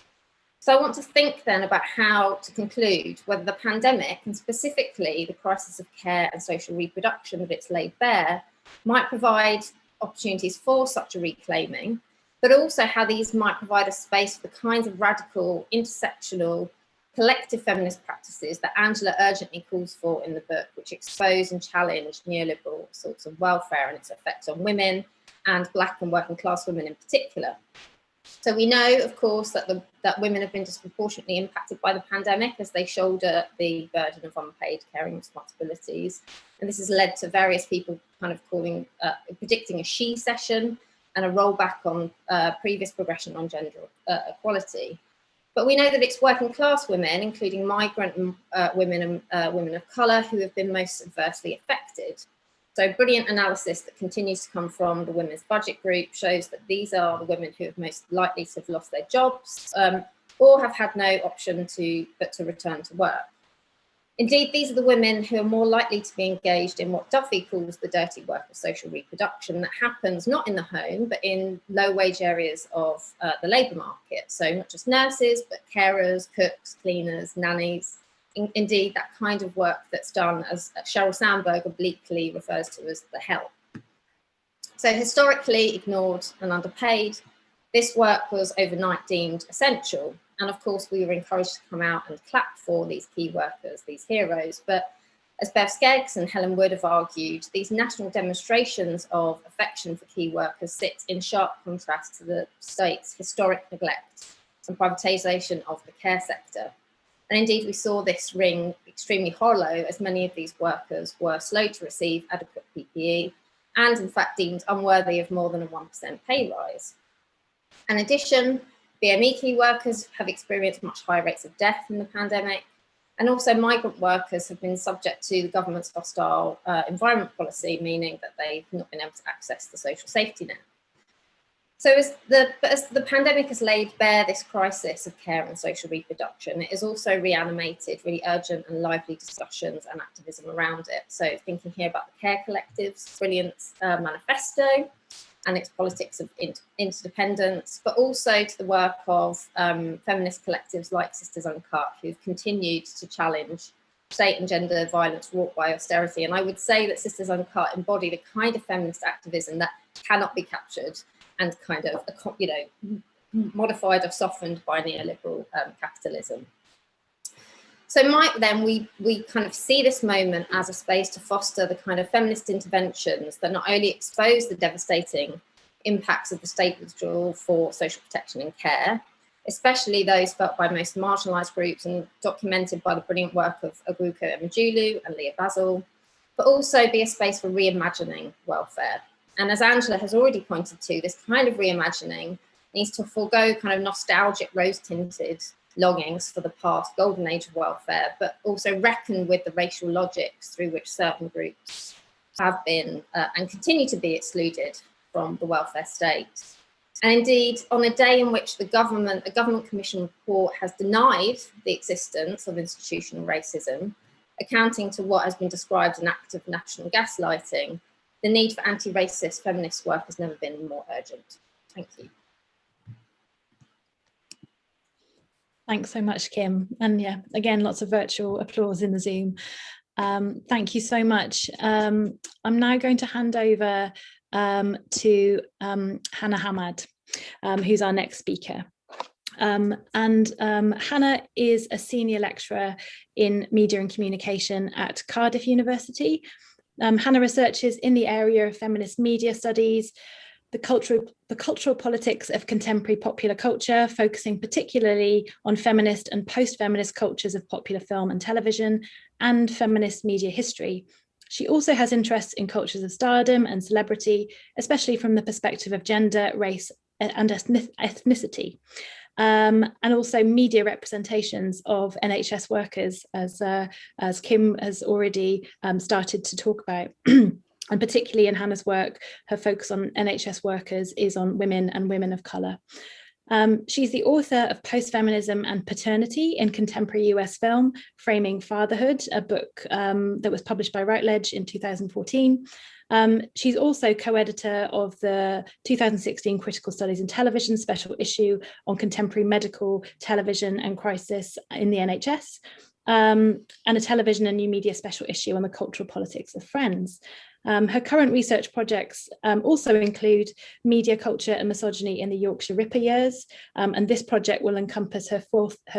So I want to think then about how to conclude whether the pandemic, and specifically the crisis of care and social reproduction that it's laid bare, might provide opportunities for such a reclaiming, but also how these might provide a space for the kinds of radical, intersectional, collective feminist practices that Angela urgently calls for in the book, which expose and challenge neoliberal sorts of welfare and its effects on women and Black and working class women in particular. So we know, of course, that women have been disproportionately impacted by the pandemic as they shoulder the burden of unpaid caring responsibilities. And this has led to various people kind of predicting a she session and a rollback on previous progression on gender equality. But we know that it's working class women, including migrant women and women of colour, who have been most adversely affected. So brilliant analysis that continues to come from the Women's Budget Group shows that these are the women who have most likely to have lost their jobs or have had no option but to return to work. Indeed, these are the women who are more likely to be engaged in what Duffy calls the dirty work of social reproduction that happens not in the home, but in low-wage areas of the labour market. So not just nurses, but carers, cooks, cleaners, nannies. Indeed, that kind of work that's done, as Sheryl Sandberg obliquely refers to as the help. So historically ignored and underpaid, this work was overnight deemed essential. And of course, we were encouraged to come out and clap for these key workers, these heroes. But as Bev Skeggs and Helen Wood have argued, these national demonstrations of affection for key workers sit in sharp contrast to the state's historic neglect and privatisation of the care sector. And indeed, we saw this ring extremely hollow as many of these workers were slow to receive adequate PPE and in fact deemed unworthy of more than a 1% pay rise. In addition, BME key workers have experienced much higher rates of death in the pandemic, and also migrant workers have been subject to the government's hostile environment policy, meaning that they've not been able to access the social safety net. So as the pandemic has laid bare this crisis of care and social reproduction, it has also reanimated really urgent and lively discussions and activism around it. So thinking here about the Care Collective's brilliant manifesto and its politics of interdependence, but also to the work of feminist collectives like Sisters Uncut, who've continued to challenge state and gender violence wrought by austerity. And I would say that Sisters Uncut embody the kind of feminist activism that cannot be captured and kind of, modified or softened by neoliberal capitalism. So we kind of see this moment as a space to foster the kind of feminist interventions that not only expose the devastating impacts of the state withdrawal for social protection and care, especially those felt by most marginalised groups and documented by the brilliant work of Ogwuka Emejulu and Leah Basil, but also be a space for reimagining welfare. And as Angela has already pointed to, this kind of reimagining needs to forego kind of nostalgic rose-tinted longings for the past golden age of welfare, but also reckon with the racial logics through which certain groups have been and continue to be excluded from the welfare state. And indeed, on a day in which a government commission report has denied the existence of institutional racism, accounting to what has been described as an act of national gaslighting, the need for anti-racist feminist work has never been more urgent. Thank you. Thanks so much, Kim. And yeah, again, lots of virtual applause in the Zoom. Thank you so much. I'm now going to hand over to Hannah Hamad, who's our next speaker. Hannah is a senior lecturer in media and communication at Cardiff University. Hannah researches in the area of feminist media studies, the cultural politics of contemporary popular culture, focusing particularly on feminist and post-feminist cultures of popular film and television, and feminist media history. She also has interests in cultures of stardom and celebrity, especially from the perspective of gender, race, and ethnicity. And also media representations of NHS workers, as Kim has already started to talk about. And particularly in Hannah's work, her focus on NHS workers is on women and women of colour. She's the author of Post-Feminism and Paternity in Contemporary US Film, Framing Fatherhood, a book that was published by Routledge in 2014. She's also co-editor of the 2016 Critical Studies in Television special issue on contemporary medical, television and crisis in the NHS, and a television and new media special issue on the cultural politics of Friends. Her current research projects also include media culture and misogyny in the Yorkshire Ripper years, and this project will encompass her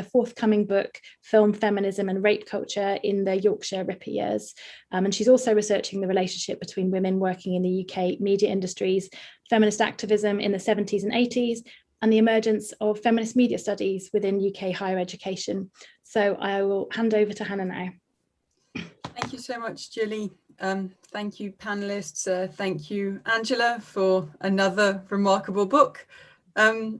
forthcoming book, Film, Feminism and Rape Culture in the Yorkshire Ripper years. And she's also researching the relationship between women working in the UK media industries, feminist activism in the 70s and 80s, and the emergence of feminist media studies within UK higher education. So I will hand over to Hannah now. Thank you so much, Jilly. Thank you, panelists. Thank you, Angela, for another remarkable book.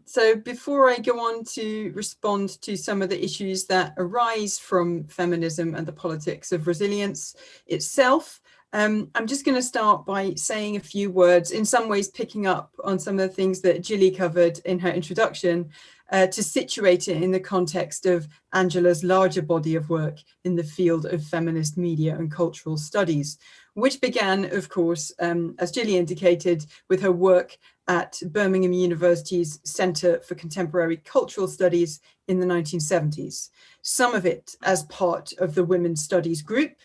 So before I go on to respond to some of the issues that arise from feminism and the politics of resilience itself, I'm just going to start by saying a few words, in some ways picking up on some of the things that Jilly covered in her introduction, to situate it in the context of Angela's larger body of work in the field of feminist media and cultural studies, which began, of course, as Jilly indicated, with her work at Birmingham University's Centre for Contemporary Cultural Studies in the 1970s, some of it as part of the Women's Studies group,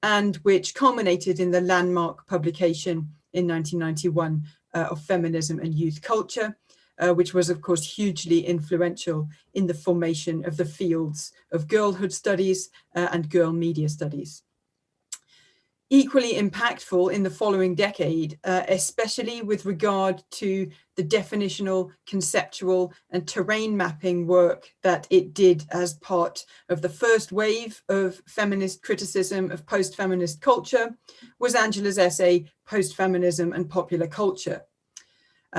and which culminated in the landmark publication in 1991 of Feminism and Youth Culture, which was, of course, hugely influential in the formation of the fields of girlhood studies and girl media studies. Equally impactful in the following decade, especially with regard to the definitional, conceptual and terrain mapping work that it did as part of the first wave of feminist criticism of post-feminist culture, was Angela's essay, Post-Feminism and Popular Culture.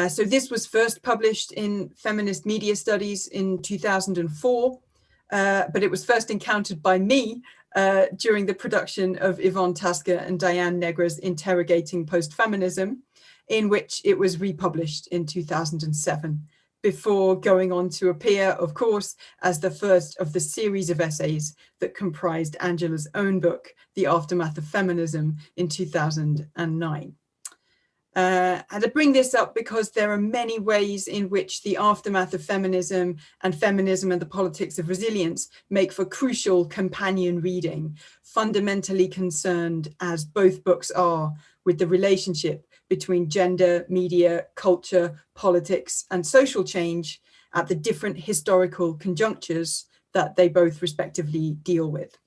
So this was first published in Feminist Media Studies in 2004, but it was first encountered by me during the production of Yvonne Tasker and Diane Negra's Interrogating Post-Feminism, in which it was republished in 2007, before going on to appear, of course, as the first of the series of essays that comprised Angela's own book, The Aftermath of Feminism, in 2009. And I bring this up because there are many ways in which The Aftermath of Feminism and Feminism and the Politics of Resilience make for crucial companion reading, fundamentally concerned, as both books are, with the relationship between gender, media, culture, politics, and social change at the different historical conjunctures that they both respectively deal with.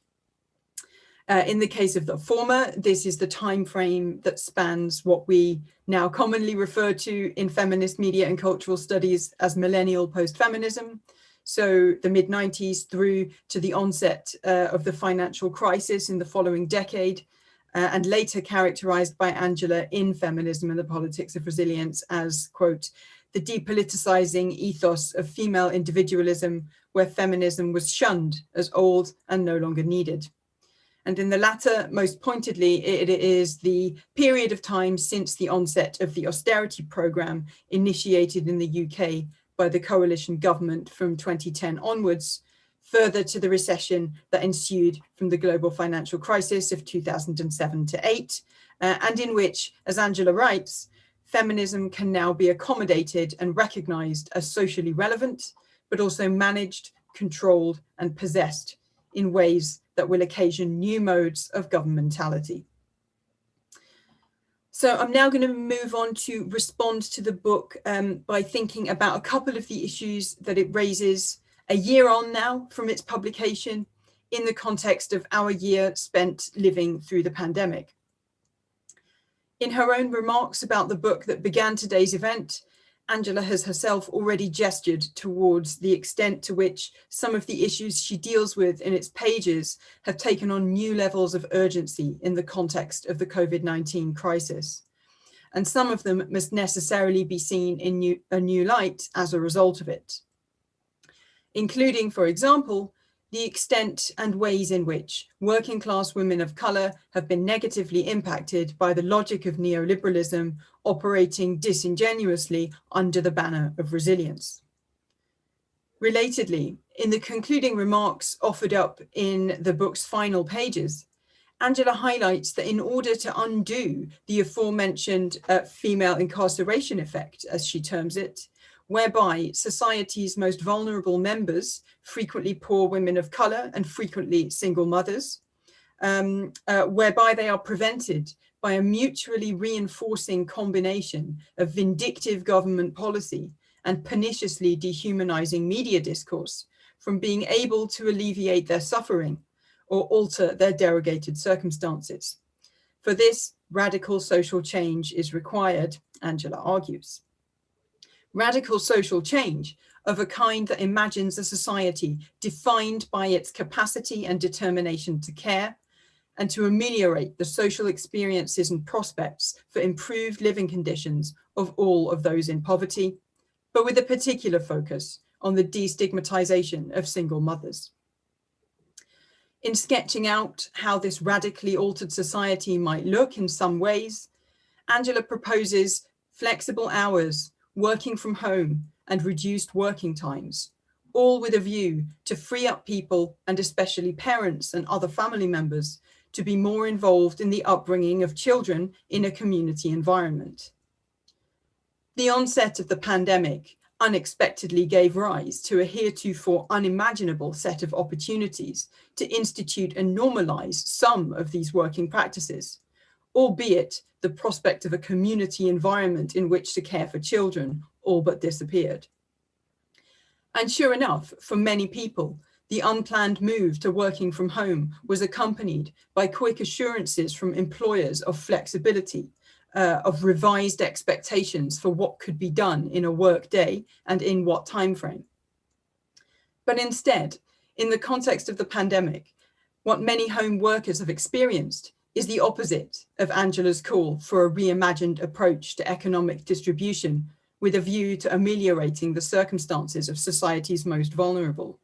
In the case of the former, this is the time frame that spans what we now commonly refer to in feminist media and cultural studies as millennial post-feminism. So the mid-90s through to the onset of the financial crisis in the following decade, and later characterized by Angela in Feminism and the Politics of Resilience as, quote, the depoliticizing ethos of female individualism, where feminism was shunned as old and no longer needed. And in the latter, most pointedly, it is the period of time since the onset of the austerity programme initiated in the UK by the coalition government from 2010 onwards, further to the recession that ensued from the global financial crisis of 2007 to 8, and in which, as Angela writes, feminism can now be accommodated and recognised as socially relevant, but also managed, controlled and possessed in ways that will occasion new modes of governmentality. So I'm now going to move on to respond to the book by thinking about a couple of the issues that it raises a year on now from its publication in the context of our year spent living through the pandemic. In her own remarks about the book that began today's event, Angela has herself already gestured towards the extent to which some of the issues she deals with in its pages have taken on new levels of urgency in the context of the COVID-19 crisis. And some of them must necessarily be seen in a new light as a result of it, including, for example, the extent and ways in which working class women of colour have been negatively impacted by the logic of neoliberalism operating disingenuously under the banner of resilience. Relatedly, in the concluding remarks offered up in the book's final pages, Angela highlights that in order to undo the aforementioned female incarceration effect, as she terms it, whereby society's most vulnerable members, frequently poor women of colour and frequently single mothers, whereby they are prevented by a mutually reinforcing combination of vindictive government policy and perniciously dehumanising media discourse from being able to alleviate their suffering or alter their derogated circumstances. For this, radical social change is required, Angela argues. Radical social change of a kind that imagines a society defined by its capacity and determination to care and to ameliorate the social experiences and prospects for improved living conditions of all of those in poverty, but with a particular focus on the destigmatization of single mothers. In sketching out how this radically altered society might look in some ways, Angela proposes flexible hours, working from home, and reduced working times, all with a view to free up people, and especially parents and other family members, to be more involved in the upbringing of children in a community environment. The onset of the pandemic unexpectedly gave rise to a heretofore unimaginable set of opportunities to institute and normalize some of these working practices, albeit the prospect of a community environment in which to care for children all but disappeared. And sure enough, for many people, the unplanned move to working from home was accompanied by quick assurances from employers of flexibility, of revised expectations for what could be done in a work day and in what time frame. But instead, in the context of the pandemic, what many home workers have experienced is the opposite of Angela's call for a reimagined approach to economic distribution with a view to ameliorating the circumstances of society's most vulnerable.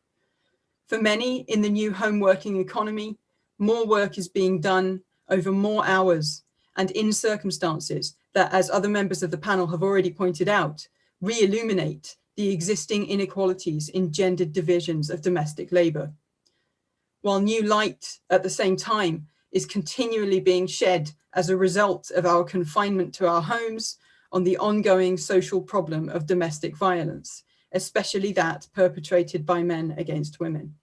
For many in the new home working economy, more work is being done over more hours and in circumstances that, as other members of the panel have already pointed out, re-illuminate the existing inequalities in gendered divisions of domestic labour. While new light at the same time is continually being shed as a result of our confinement to our homes on the ongoing social problem of domestic violence, especially that perpetrated by men against women.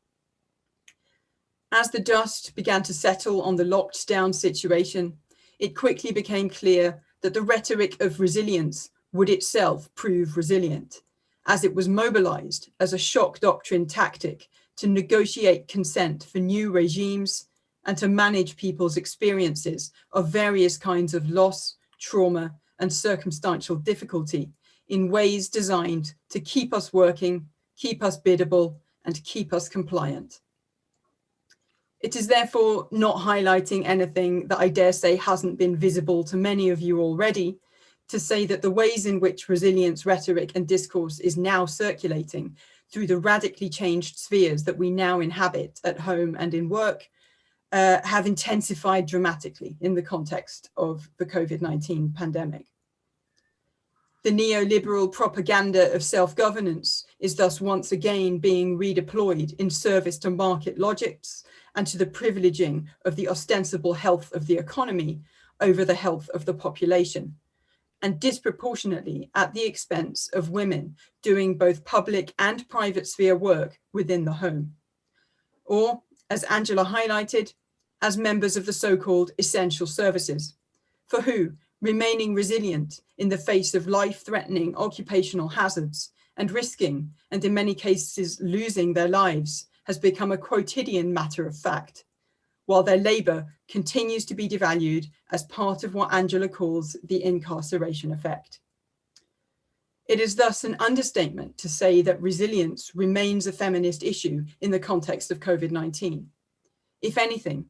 As the dust began to settle on the locked down situation, it quickly became clear that the rhetoric of resilience would itself prove resilient, as it was mobilized as a shock doctrine tactic to negotiate consent for new regimes and to manage people's experiences of various kinds of loss, trauma, and circumstantial difficulty in ways designed to keep us working, keep us biddable, and keep us compliant. It is therefore not highlighting anything that I dare say hasn't been visible to many of you already, to say that the ways in which resilience rhetoric and discourse is now circulating through the radically changed spheres that we now inhabit at home and in work have intensified dramatically in the context of the COVID-19 pandemic. The neoliberal propaganda of self-governance is thus once again being redeployed in service to market logics and to the privileging of the ostensible health of the economy over the health of the population, and disproportionately at the expense of women doing both public and private sphere work within the home. Or, as Angela highlighted, as members of the so-called essential services, for who remaining resilient in the face of life-threatening occupational hazards and risking, and in many cases losing their lives, has become a quotidian matter of fact, while their labour continues to be devalued as part of what Angela calls the incarceration effect. It is thus an understatement to say that resilience remains a feminist issue in the context of COVID-19. If anything,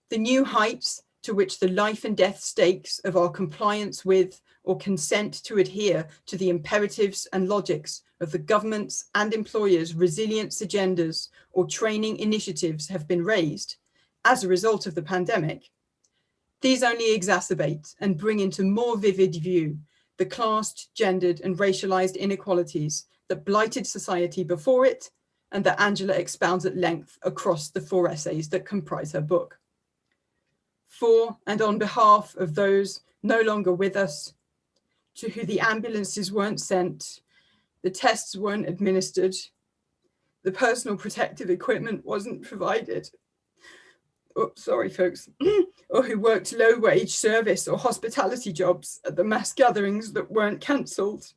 the new heights to which the life and death stakes of our compliance with or consent to adhere to the imperatives and logics of the government's and employers' resilience agendas or training initiatives have been raised as a result of the pandemic, these only exacerbate and bring into more vivid view the classed, gendered and racialized inequalities that blighted society before it and that Angela expounds at length across the 4 essays that comprise her book. For and on behalf of those no longer with us, to who the ambulances weren't sent, the tests weren't administered, the personal protective equipment wasn't provided, oh, sorry folks, or who worked low-wage service or hospitality jobs at the mass gatherings that weren't cancelled,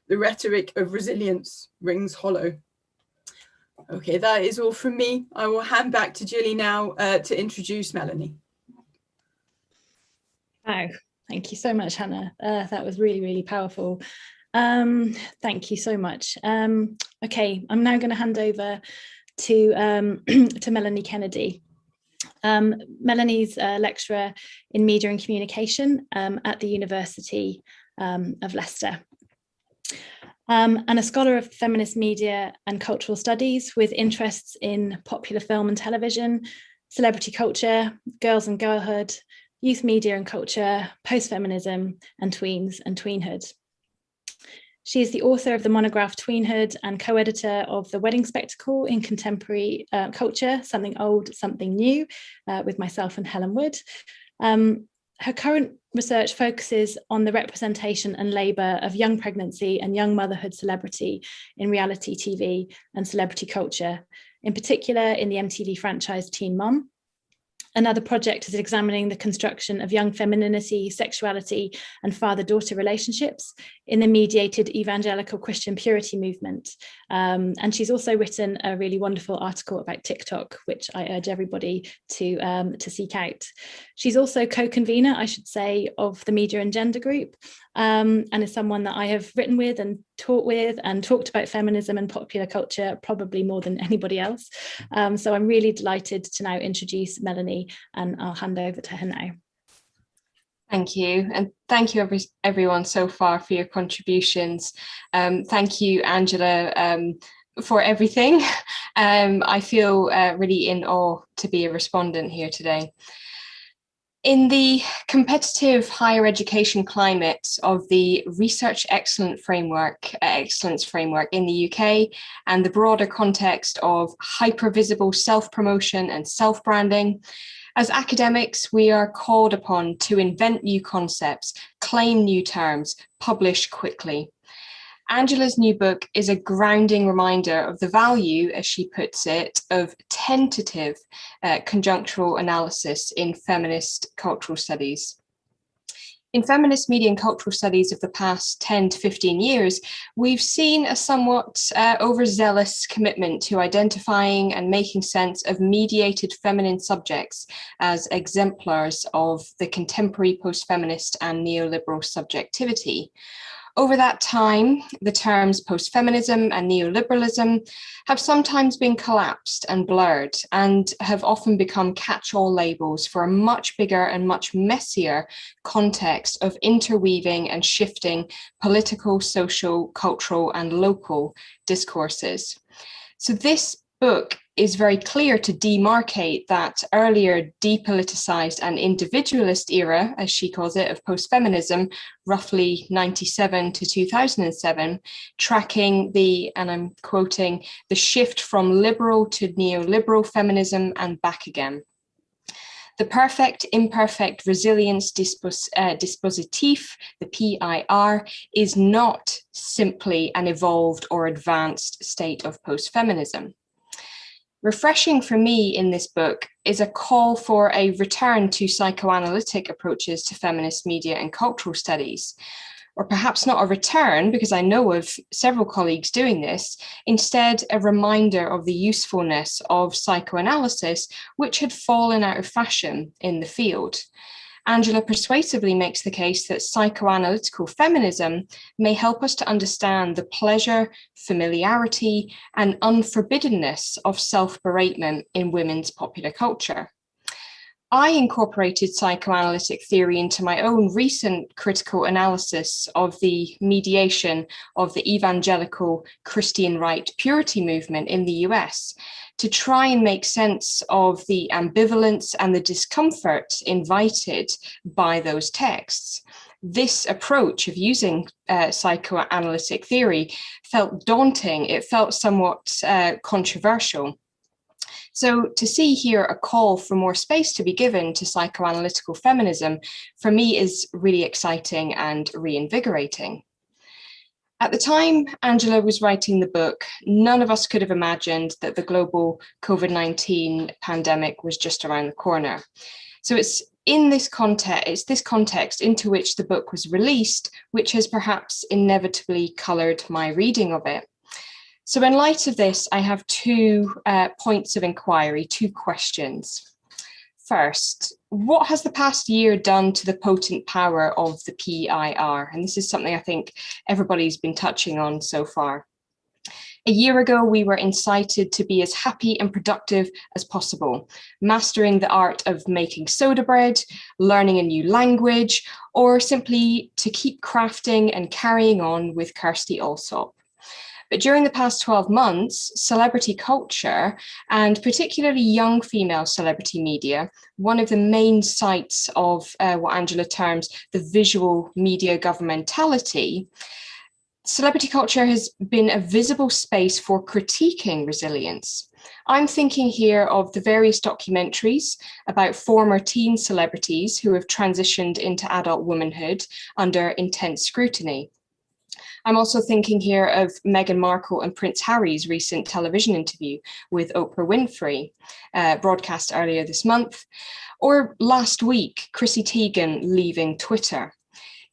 the rhetoric of resilience rings hollow. Okay, that is all from me. I will hand back to Jilly now to introduce Melanie. Wow, thank you so much, Hannah. That was really, really powerful. Thank you so much. Okay, I'm now going to hand over to Melanie Kennedy. Melanie's a lecturer in media and communication at the University of Leicester. And a scholar of feminist media and cultural studies with interests in popular film and television, celebrity culture, girls and girlhood, youth media and culture, post-feminism, and tweens and tweenhood. She is the author of the monograph Tweenhood and co-editor of The Wedding Spectacle in Contemporary Culture, Something Old, Something New, with myself and Helen Wood. Her current research focuses on the representation and labour of young pregnancy and young motherhood celebrity in reality TV and celebrity culture, in particular in the MTV franchise Teen Mom. Another project is examining the construction of young femininity, sexuality, and father-daughter relationships in the mediated evangelical Christian purity movement. And she's also written a really wonderful article about TikTok, which I urge everybody to seek out. She's also co-convener, I should say, of the Media and Gender Group, and is someone that I have written with and taught with and talked about feminism and popular culture probably more than anybody else. So I'm really delighted to now introduce Melanie, and I'll hand over to her now. Thank you, and thank you everyone so far for your contributions. Thank you, Angela, for everything. I feel really in awe to be a respondent here today. In the competitive higher education climate of the Research Excellence Framework in the UK and the broader context of hyper-visible self-promotion and self-branding, as academics, we are called upon to invent new concepts, claim new terms, publish quickly. Angela's new book is a grounding reminder of the value, as she puts it, of tentative conjunctural analysis in feminist cultural studies. In feminist media and cultural studies of the past 10 to 15 years, we've seen a somewhat overzealous commitment to identifying and making sense of mediated feminine subjects as exemplars of the contemporary post-feminist and neoliberal subjectivity. Over that time, the terms post-feminism and neoliberalism have sometimes been collapsed and blurred and have often become catch-all labels for a much bigger and much messier context of interweaving and shifting political, social, cultural, and local discourses. So this book is very clear to demarcate that earlier depoliticized and individualist era, as she calls it, of post-feminism, roughly 97 to 2007, tracking the, and I'm quoting, the shift from liberal to neoliberal feminism and back again. The perfect, imperfect resilience dispositif, the PIR, is not simply an evolved or advanced state of post-feminism. Refreshing for me in this book is a call for a return to psychoanalytic approaches to feminist media and cultural studies, or perhaps not a return, because I know of several colleagues doing this, instead a reminder of the usefulness of psychoanalysis, which had fallen out of fashion in the field. Angela persuasively makes the case that psychoanalytical feminism may help us to understand the pleasure, familiarity, and unforbiddenness of self-beratement in women's popular culture. I incorporated psychoanalytic theory into my own recent critical analysis of the mediation of the evangelical Christian right purity movement in the US, to try and make sense of the ambivalence and the discomfort invited by those texts. This approach of using psychoanalytic theory felt daunting. It felt somewhat controversial. So to see here a call for more space to be given to psychoanalytical feminism, for me, is really exciting and reinvigorating. At the time Angela was writing the book, none of us could have imagined that the global COVID-19 pandemic was just around the corner. So it's this context into which the book was released, which has perhaps inevitably coloured my reading of it. So in light of this, I have two points of inquiry, two questions. First, what has the past year done to the potent power of the PIR? And this is something I think everybody's been touching on so far. A year ago, we were incited to be as happy and productive as possible, mastering the art of making soda bread, learning a new language, or simply to keep crafting and carrying on with Kirsty Allsop. But during the past 12 months, celebrity culture, and particularly young female celebrity media, one of the main sites of what Angela terms the visual media governmentality, celebrity culture has been a visible space for critiquing resilience. I'm thinking here of the various documentaries about former teen celebrities who have transitioned into adult womanhood under intense scrutiny. I'm also thinking here of Meghan Markle and Prince Harry's recent television interview with Oprah Winfrey, broadcast earlier this month, or last week, Chrissy Teigen leaving Twitter.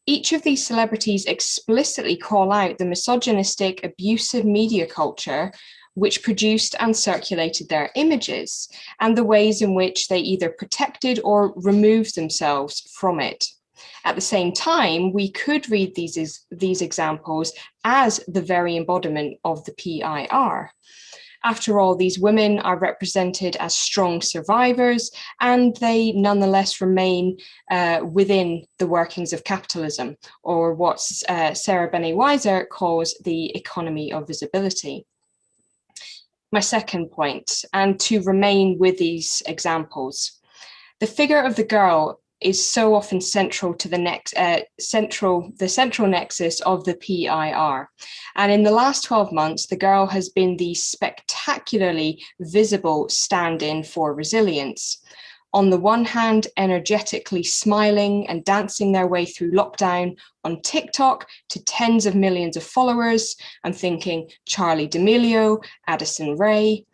Each of these celebrities explicitly call out the misogynistic, abusive media culture which produced and circulated their images, and the ways in which they either protected or removed themselves from it. At the same time, we could read these examples as the very embodiment of the PIR. After all, these women are represented as strong survivors, and they nonetheless remain within the workings of capitalism, or what Sarah Bene-Weiser calls the economy of visibility. My second point, and to remain with these examples, the figure of the girl is so often central to the central nexus of the PIR. And in the last 12 months, the girl has been the spectacularly visible stand-in for resilience. On the one hand, energetically smiling and dancing their way through lockdown on TikTok to tens of millions of followers. I'm thinking Charli D'Amelio, Addison Rae.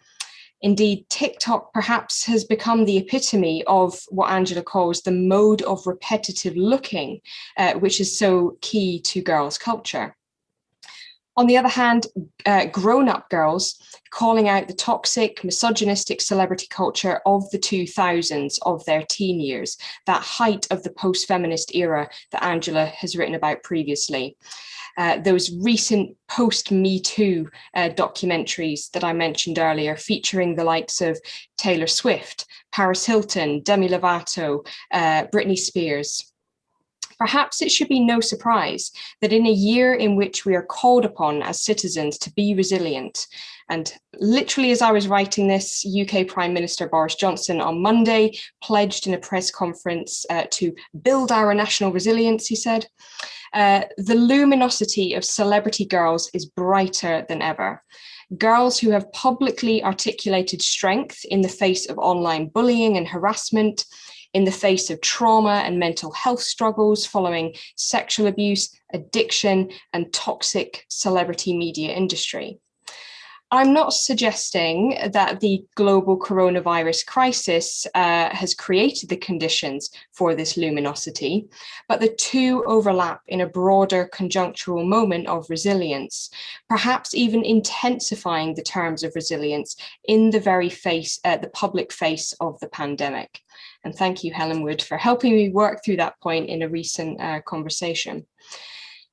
Indeed, TikTok perhaps has become the epitome of what Angela calls the mode of repetitive looking, which is so key to girls' culture. On the other hand, grown-up girls calling out the toxic, misogynistic celebrity culture of the 2000s, of their teen years, that height of the post-feminist era that Angela has written about previously. Those recent post-Me Too documentaries that I mentioned earlier, featuring the likes of Taylor Swift, Paris Hilton, Demi Lovato, Britney Spears. perhaps it should be no surprise that in a year in which we are called upon as citizens to be resilient, and literally as I was writing this, UK Prime Minister Boris Johnson on Monday pledged in a press conference to build our national resilience, he said, the luminosity of celebrity girls is brighter than ever. Girls who have publicly articulated strength in the face of online bullying and harassment, in the face of trauma and mental health struggles following sexual abuse, addiction, and toxic celebrity media industry. I'm not suggesting that the global coronavirus crisis has created the conditions for this luminosity, but the two overlap in a broader conjunctural moment of resilience, perhaps even intensifying the terms of resilience in the very face, the public face of the pandemic. And thank you, Helen Wood, for helping me work through that point in a recent conversation.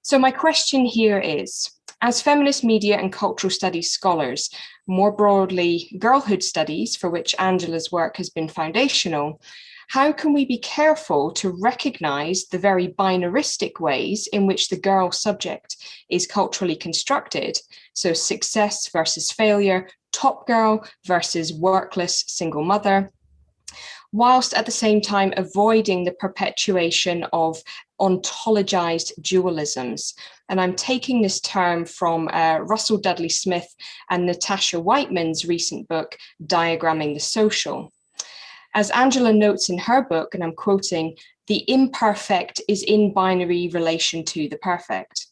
So my question here is, as feminist media and cultural studies scholars, more broadly girlhood studies, for which Angela's work has been foundational, how can we be careful to recognise the very binaristic ways in which the girl subject is culturally constructed, so success versus failure, top girl versus workless single mother, whilst at the same time avoiding the perpetuation of ontologized dualisms? And I'm taking this term from Russell Dudley Smith and Natasha Whiteman's recent book, Diagramming the Social. As Angela notes in her book, and I'm quoting, "The imperfect is in binary relation to the perfect."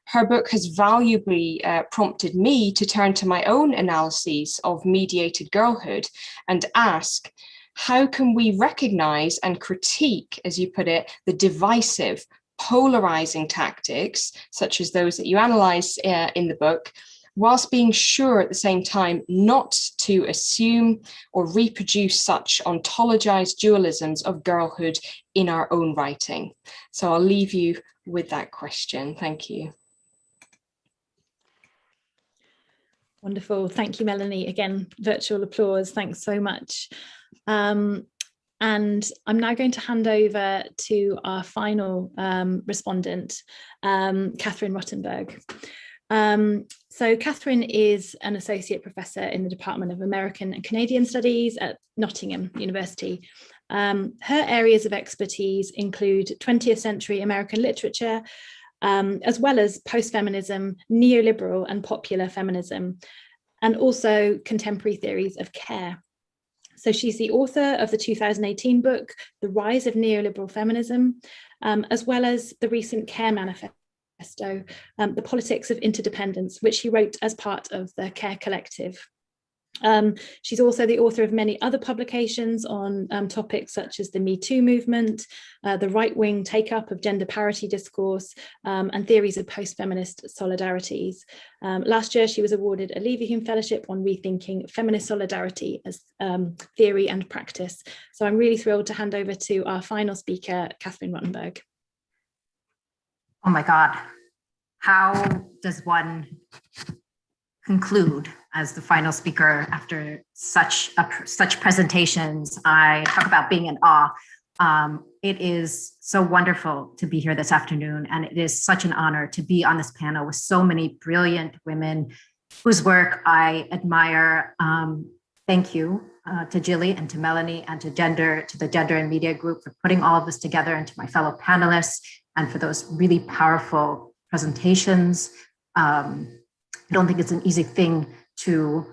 Her book has valuably prompted me to turn to my own analyses of mediated girlhood and ask, how can we recognize and critique, as you put it, the divisive, polarizing tactics, such as those that you analyze in the book, whilst being sure at the same time not to assume or reproduce such ontologized dualisms of girlhood in our own writing? So I'll leave you with that question. Thank you. Wonderful. Thank you, Melanie. Again, virtual applause. Thanks so much. And I'm now going to hand over to our final respondent, Catherine Rottenberg. So Catherine is an associate professor in the Department of American and Canadian Studies at Nottingham University. Her areas of expertise include 20th century American literature, as well as post-feminism, neoliberal and popular feminism, and also contemporary theories of care. So she's the author of the 2018 book, The Rise of Neoliberal Feminism, as well as the recent Care Manifesto, The Politics of Interdependence, which she wrote as part of the Care Collective. She's also the author of many other publications on topics such as the Me Too movement, the right-wing take-up of gender parity discourse, and theories of post-feminist solidarities. Last year, she was awarded a Leverhulme Fellowship on rethinking feminist solidarity as theory and practice. So I'm really thrilled to hand over to our final speaker, Catherine Rottenberg. Oh my God, how does one conclude as the final speaker after such presentations? I talk about being in awe. It is so wonderful to be here this afternoon, and it is such an honor to be on this panel with so many brilliant women whose work I admire. Thank you to Jilly and to Melanie and to the Gender and Media Group for putting all of this together, and to my fellow panelists and for those really powerful presentations. I don't think it's an easy thing to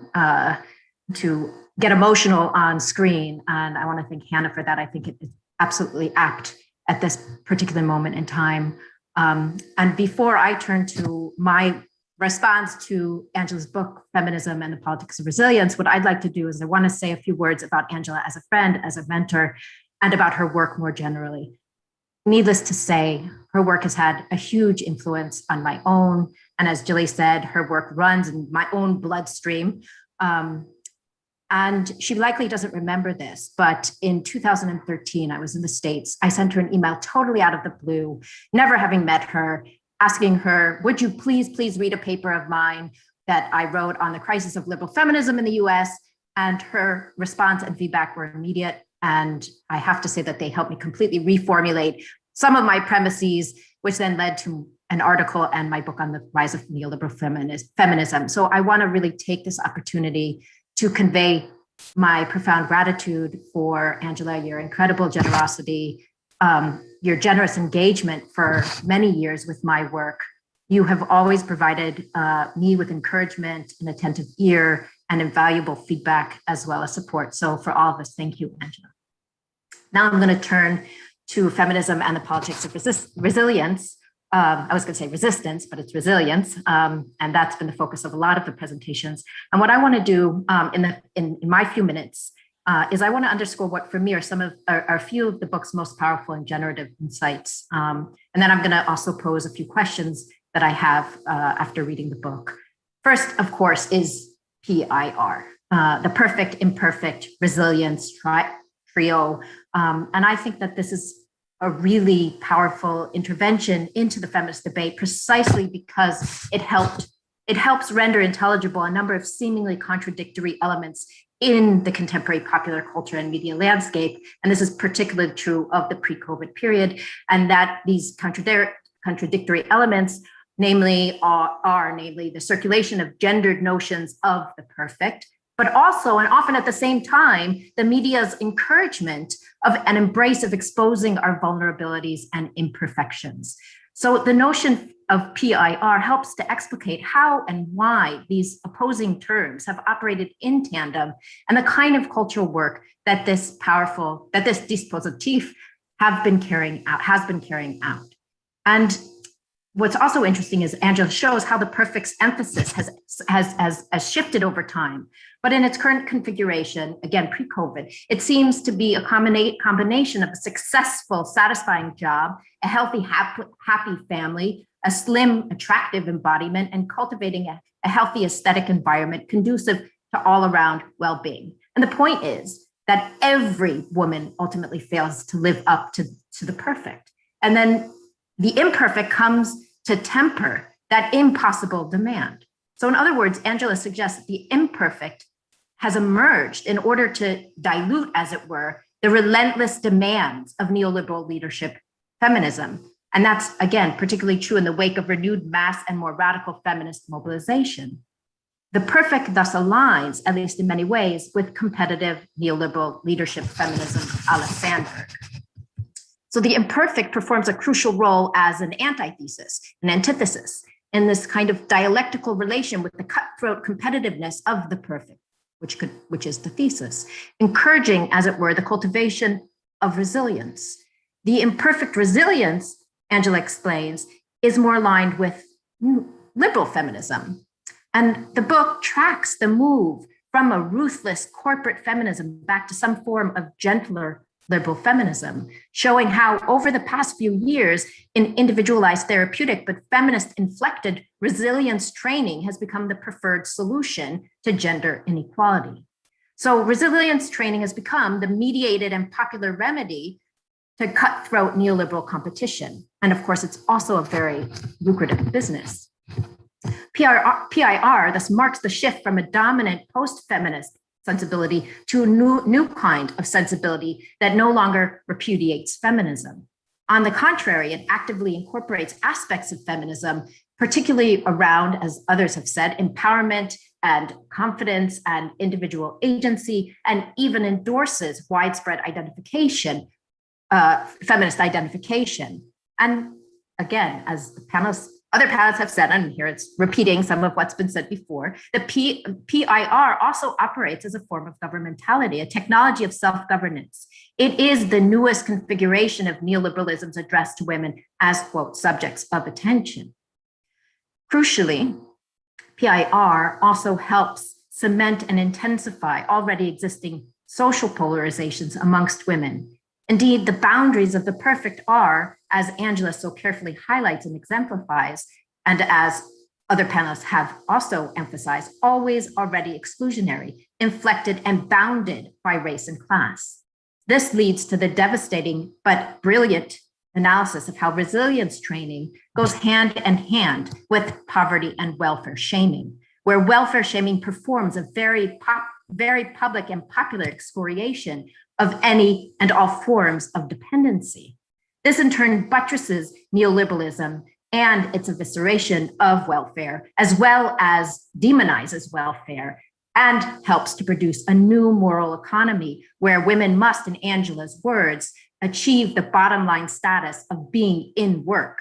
get emotional on screen, and I want to thank Hannah for that. I think it is absolutely apt at this particular moment in time. And before I turn to my response to Angela's book, Feminism and the Politics of Resilience, what I'd like to do is I want to say a few words about Angela as a friend, as a mentor, and about her work more generally. Needless to say, her work has had a huge influence on my own. And as Jilly said, her work runs in my own bloodstream. And she likely doesn't remember this, but in 2013, I was in the States. I sent her an email totally out of the blue, never having met her, asking her, would you please read a paper of mine that I wrote on the crisis of liberal feminism in the US? And her response and feedback were immediate. And I have to say that they helped me completely reformulate some of my premises, which then led to an article and my book on the rise of neoliberal feminism. So I want to really take this opportunity to convey my profound gratitude for, Angela, your incredible generosity, your generous engagement for many years with my work. You have always provided me with encouragement, an attentive ear, and invaluable feedback, as well as support. So for all of us, thank you, Angela. Now I'm going to turn to feminism and the politics of resilience. I was going to say resistance, but it's resilience. And that's been the focus of a lot of the presentations. And what I want to do in my few minutes is I want to underscore what for me are a few of the book's most powerful and generative insights. And then I'm going to also pose a few questions that I have after reading the book. First, of course, is PIR, the perfect, imperfect, resilience trio. And I think that this is a really powerful intervention into the feminist debate precisely because it helps render intelligible a number of seemingly contradictory elements in the contemporary popular culture and media landscape. And this is particularly true of the pre-COVID period, and that these contradictory elements namely the circulation of gendered notions of the perfect, but also, and often at the same time, the media's encouragement of an embrace of exposing our vulnerabilities and imperfections. So the notion of PIR helps to explicate how and why these opposing terms have operated in tandem and the kind of cultural work that this dispositif has been carrying out. And what's also interesting is Angela shows how the perfect's emphasis has shifted over time. But in its current configuration, again, pre-COVID, it seems to be a combination of a successful, satisfying job, a healthy, happy family, a slim, attractive embodiment, and cultivating a healthy aesthetic environment conducive to all-around well-being. And the point is that every woman ultimately fails to live up to the perfect. And then the imperfect comes to temper that impossible demand. So in other words, Angela suggests that the imperfect has emerged in order to dilute, as it were, the relentless demands of neoliberal leadership feminism. And that's, again, particularly true in the wake of renewed mass and more radical feminist mobilization. The perfect thus aligns, at least in many ways, with competitive neoliberal leadership feminism a la Sandberg. So the imperfect performs a crucial role as an antithesis, an antithesis, in this kind of dialectical relation with the cutthroat competitiveness of the perfect, which is the thesis, encouraging, as it were, the cultivation of resilience. The imperfect resilience, Angela explains, is more aligned with liberal feminism. And the book tracks the move from a ruthless corporate feminism back to some form of gentler liberal feminism, showing how over the past few years, in individualized therapeutic but feminist-inflected resilience training has become the preferred solution to gender inequality. So resilience training has become the mediated and popular remedy to cutthroat neoliberal competition. And of course, it's also a very lucrative business. PIR thus marks the shift from a dominant post-feminist sensibility to a new kind of sensibility that no longer repudiates feminism. On the contrary, it actively incorporates aspects of feminism, particularly around, as others have said, empowerment and confidence and individual agency, and even endorses widespread identification, feminist identification. And again, as the other panelists have said, and here it's repeating some of what's been said before, the PIR also operates as a form of governmentality, a technology of self-governance. It is the newest configuration of neoliberalism's address to women as, quote, subjects of attention. Crucially, PIR also helps cement and intensify already existing social polarizations amongst women. Indeed, the boundaries of the perfect are, as Angela so carefully highlights and exemplifies, and as other panelists have also emphasized, always already exclusionary, inflected and bounded by race and class. This leads to the devastating but brilliant analysis of how resilience training goes hand in hand with poverty and welfare shaming, where welfare shaming performs a very public and popular excoriation of any and all forms of dependency. This in turn buttresses neoliberalism and its evisceration of welfare, as well as demonizes welfare, and helps to produce a new moral economy where women must, in Angela's words, achieve the bottom line status of being in work.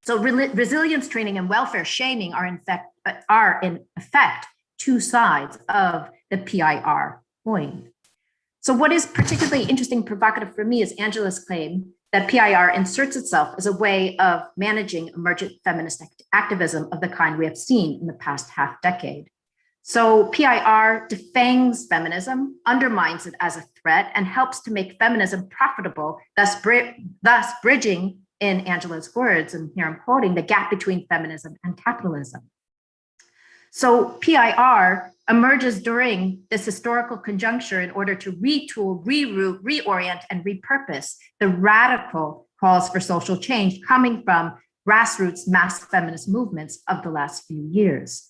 So resilience training and welfare shaming are in effect two sides of the PIR coin. So what is particularly interesting and provocative for me is Angela's claim that PIR inserts itself as a way of managing emergent feminist activism of the kind we have seen in the past half decade. So PIR defangs feminism, undermines it as a threat, and helps to make feminism profitable, thus bridging, in Angela's words, and here I'm quoting, the gap between feminism and capitalism. So PIR emerges during this historical conjuncture in order to retool, reroute, reorient, and repurpose the radical calls for social change coming from grassroots mass feminist movements of the last few years.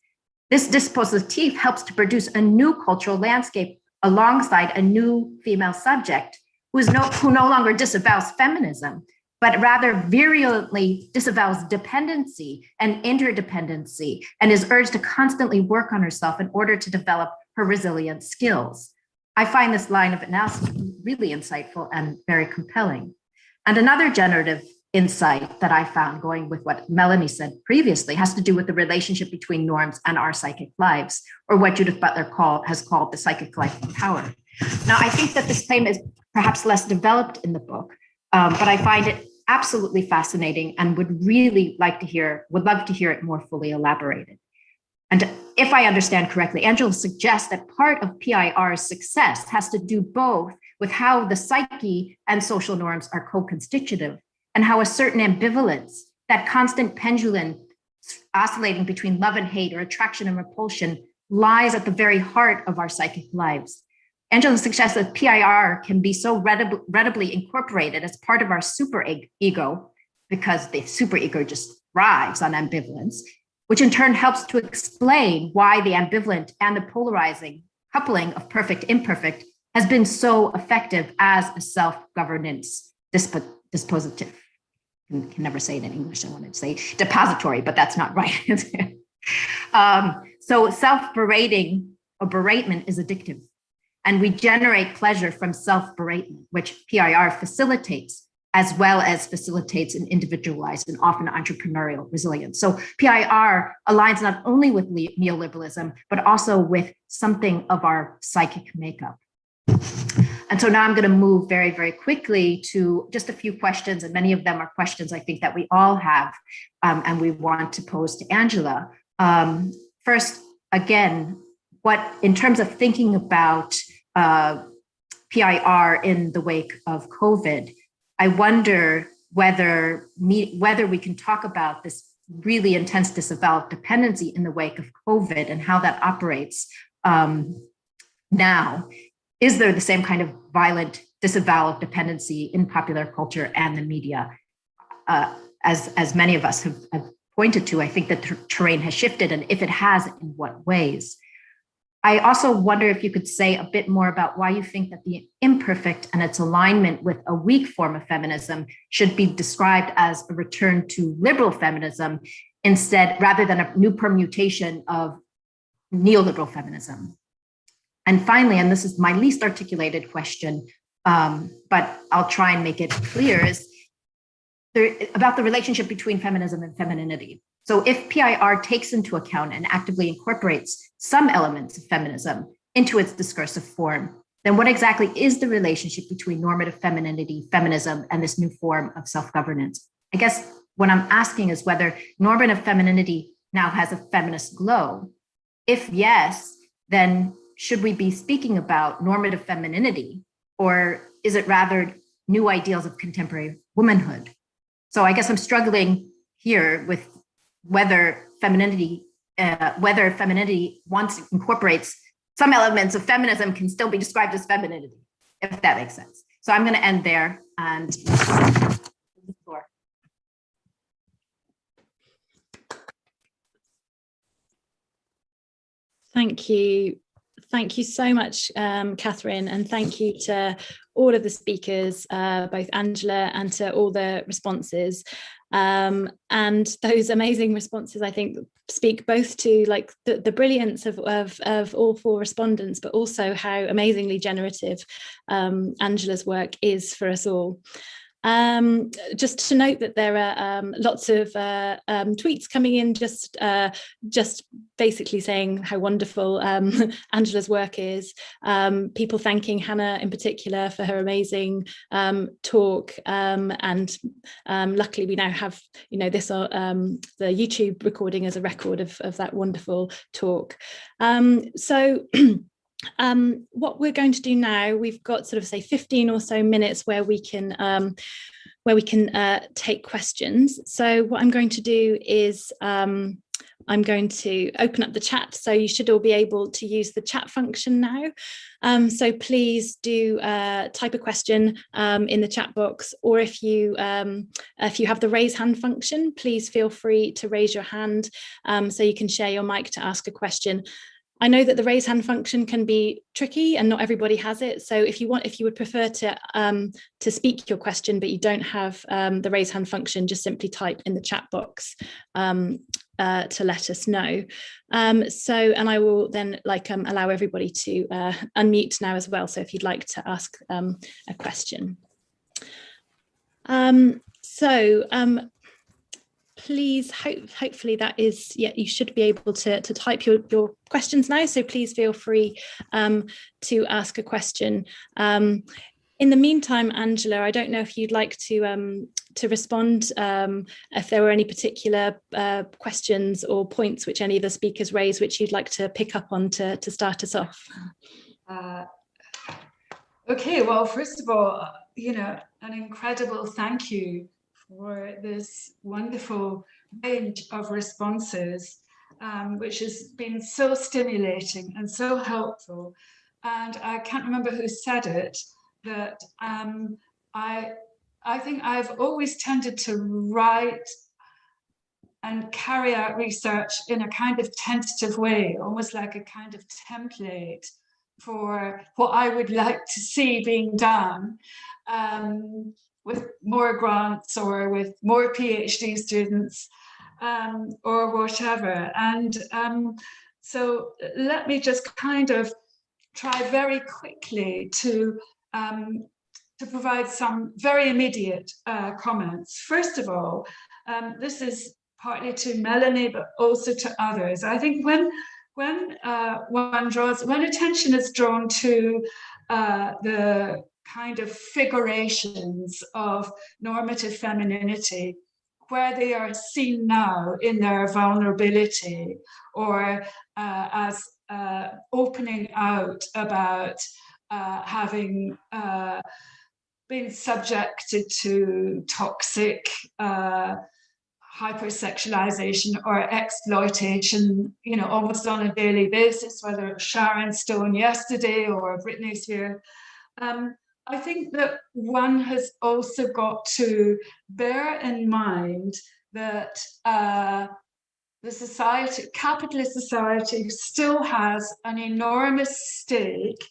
This dispositif helps to produce a new cultural landscape alongside a new female subject who no longer disavows feminism, but rather virulently disavows dependency and interdependency, and is urged to constantly work on herself in order to develop her resilient skills. I find this line of analysis really insightful and very compelling. And another generative insight that I found, going with what Melanie said previously, has to do with the relationship between norms and our psychic lives, or what Judith Butler has called the psychic life of power. Now, I think that this claim is perhaps less developed in the book, but I find it absolutely fascinating and would love to hear it more fully elaborated. And if I understand correctly, Angela suggests that part of PIR's success has to do both with how the psyche and social norms are co-constitutive, and how a certain ambivalence, that constant pendulum oscillating between love and hate or attraction and repulsion, lies at the very heart of our psychic lives. Angela suggests that PIR can be so readily incorporated as part of our superego, because the superego just thrives on ambivalence, which in turn helps to explain why the ambivalent and the polarizing coupling of perfect imperfect has been so effective as a self-governance dispositif. I can never say it in English. I want to say depository, but that's not right. So self-berating or beratement is addictive. And we generate pleasure from self-beratement, which PIR facilitates, as well as facilitates an individualized and often entrepreneurial resilience. So PIR aligns not only with neoliberalism, but also with something of our psychic makeup. And so now I'm going to move very, very quickly to just a few questions, and many of them are questions I think that we all have and we want to pose to Angela. First, again, what, in terms of thinking about PIR in the wake of COVID, I wonder whether we can talk about this really intense disavowal of dependency in the wake of COVID and how that operates now. Is there the same kind of violent disavowal of dependency in popular culture and the media? As many of us have pointed to, I think that the terrain has shifted, and if it has, in what ways? I also wonder if you could say a bit more about why you think that the imperfect and its alignment with a weak form of feminism should be described as a return to liberal feminism instead, rather than a new permutation of neoliberal feminism. And finally, and this is my least articulated question, but I'll try and make it clear, is about the relationship between feminism and femininity. So if PIR takes into account and actively incorporates some elements of feminism into its discursive form, then what exactly is the relationship between normative femininity, feminism, and this new form of self-governance? I guess what I'm asking is whether normative femininity now has a feminist glow. If yes, then should we be speaking about normative femininity, or is it rather new ideals of contemporary womanhood? So I guess I'm struggling here with whether femininity once incorporates some elements of feminism can still be described as femininity, if that makes sense. So I'm going to end there and the floor. Thank you. Thank you so much, Catherine, and thank you to all of the speakers, both Angela and to all the responses. And those amazing responses, I think, speak both to like the brilliance of all 4 respondents, but also how amazingly generative Angela's work is for us all. Just to note that there are lots of tweets coming in, just basically saying how wonderful Angela's work is. People thanking Hannah in particular for her amazing talk, and luckily we now have, you know, this the YouTube recording as a record of that wonderful talk. So. What we're going to do now, we've got sort of say 15 or so minutes where we can take questions. So what I'm going to do is I'm going to open up the chat, so you should all be able to use the chat function now. So please do type a question in the chat box, or if you have the raise hand function, please feel free to raise your hand so you can share your mic to ask a question. I know that the raise hand function can be tricky and not everybody has it. So if you would prefer to speak your question, but you don't have the raise hand function, just simply type in the chat box to let us know. And I will then allow everybody to unmute now as well. So if you'd like to ask a question. Please, hopefully that is, yeah, you should be able to type your questions now, so please feel free to ask a question. In the meantime, Angela, I don't know if you'd like to respond, if there were any particular questions or points which any of the speakers raised which you'd like to pick up on to start us off. Okay, well, first of all, you know, an incredible thank you for this wonderful range of responses, which has been so stimulating and so helpful. And I can't remember who said it, that I think I've always tended to write and carry out research in a kind of tentative way, almost like a kind of template for what I would like to see being done. With more grants or with more PhD students or whatever. And so let me just kind of try very quickly to provide some very immediate comments. First of all, this is partly to Melanie, but also to others. I think when attention is drawn to the kind of figurations of normative femininity, where they are seen now in their vulnerability, or as opening out about having been subjected to toxic hypersexualization or exploitation, you know, almost on a daily basis, whether it's Sharon Stone yesterday or Britney Spears. I think that one has also got to bear in mind that the society, capitalist society, still has an enormous stake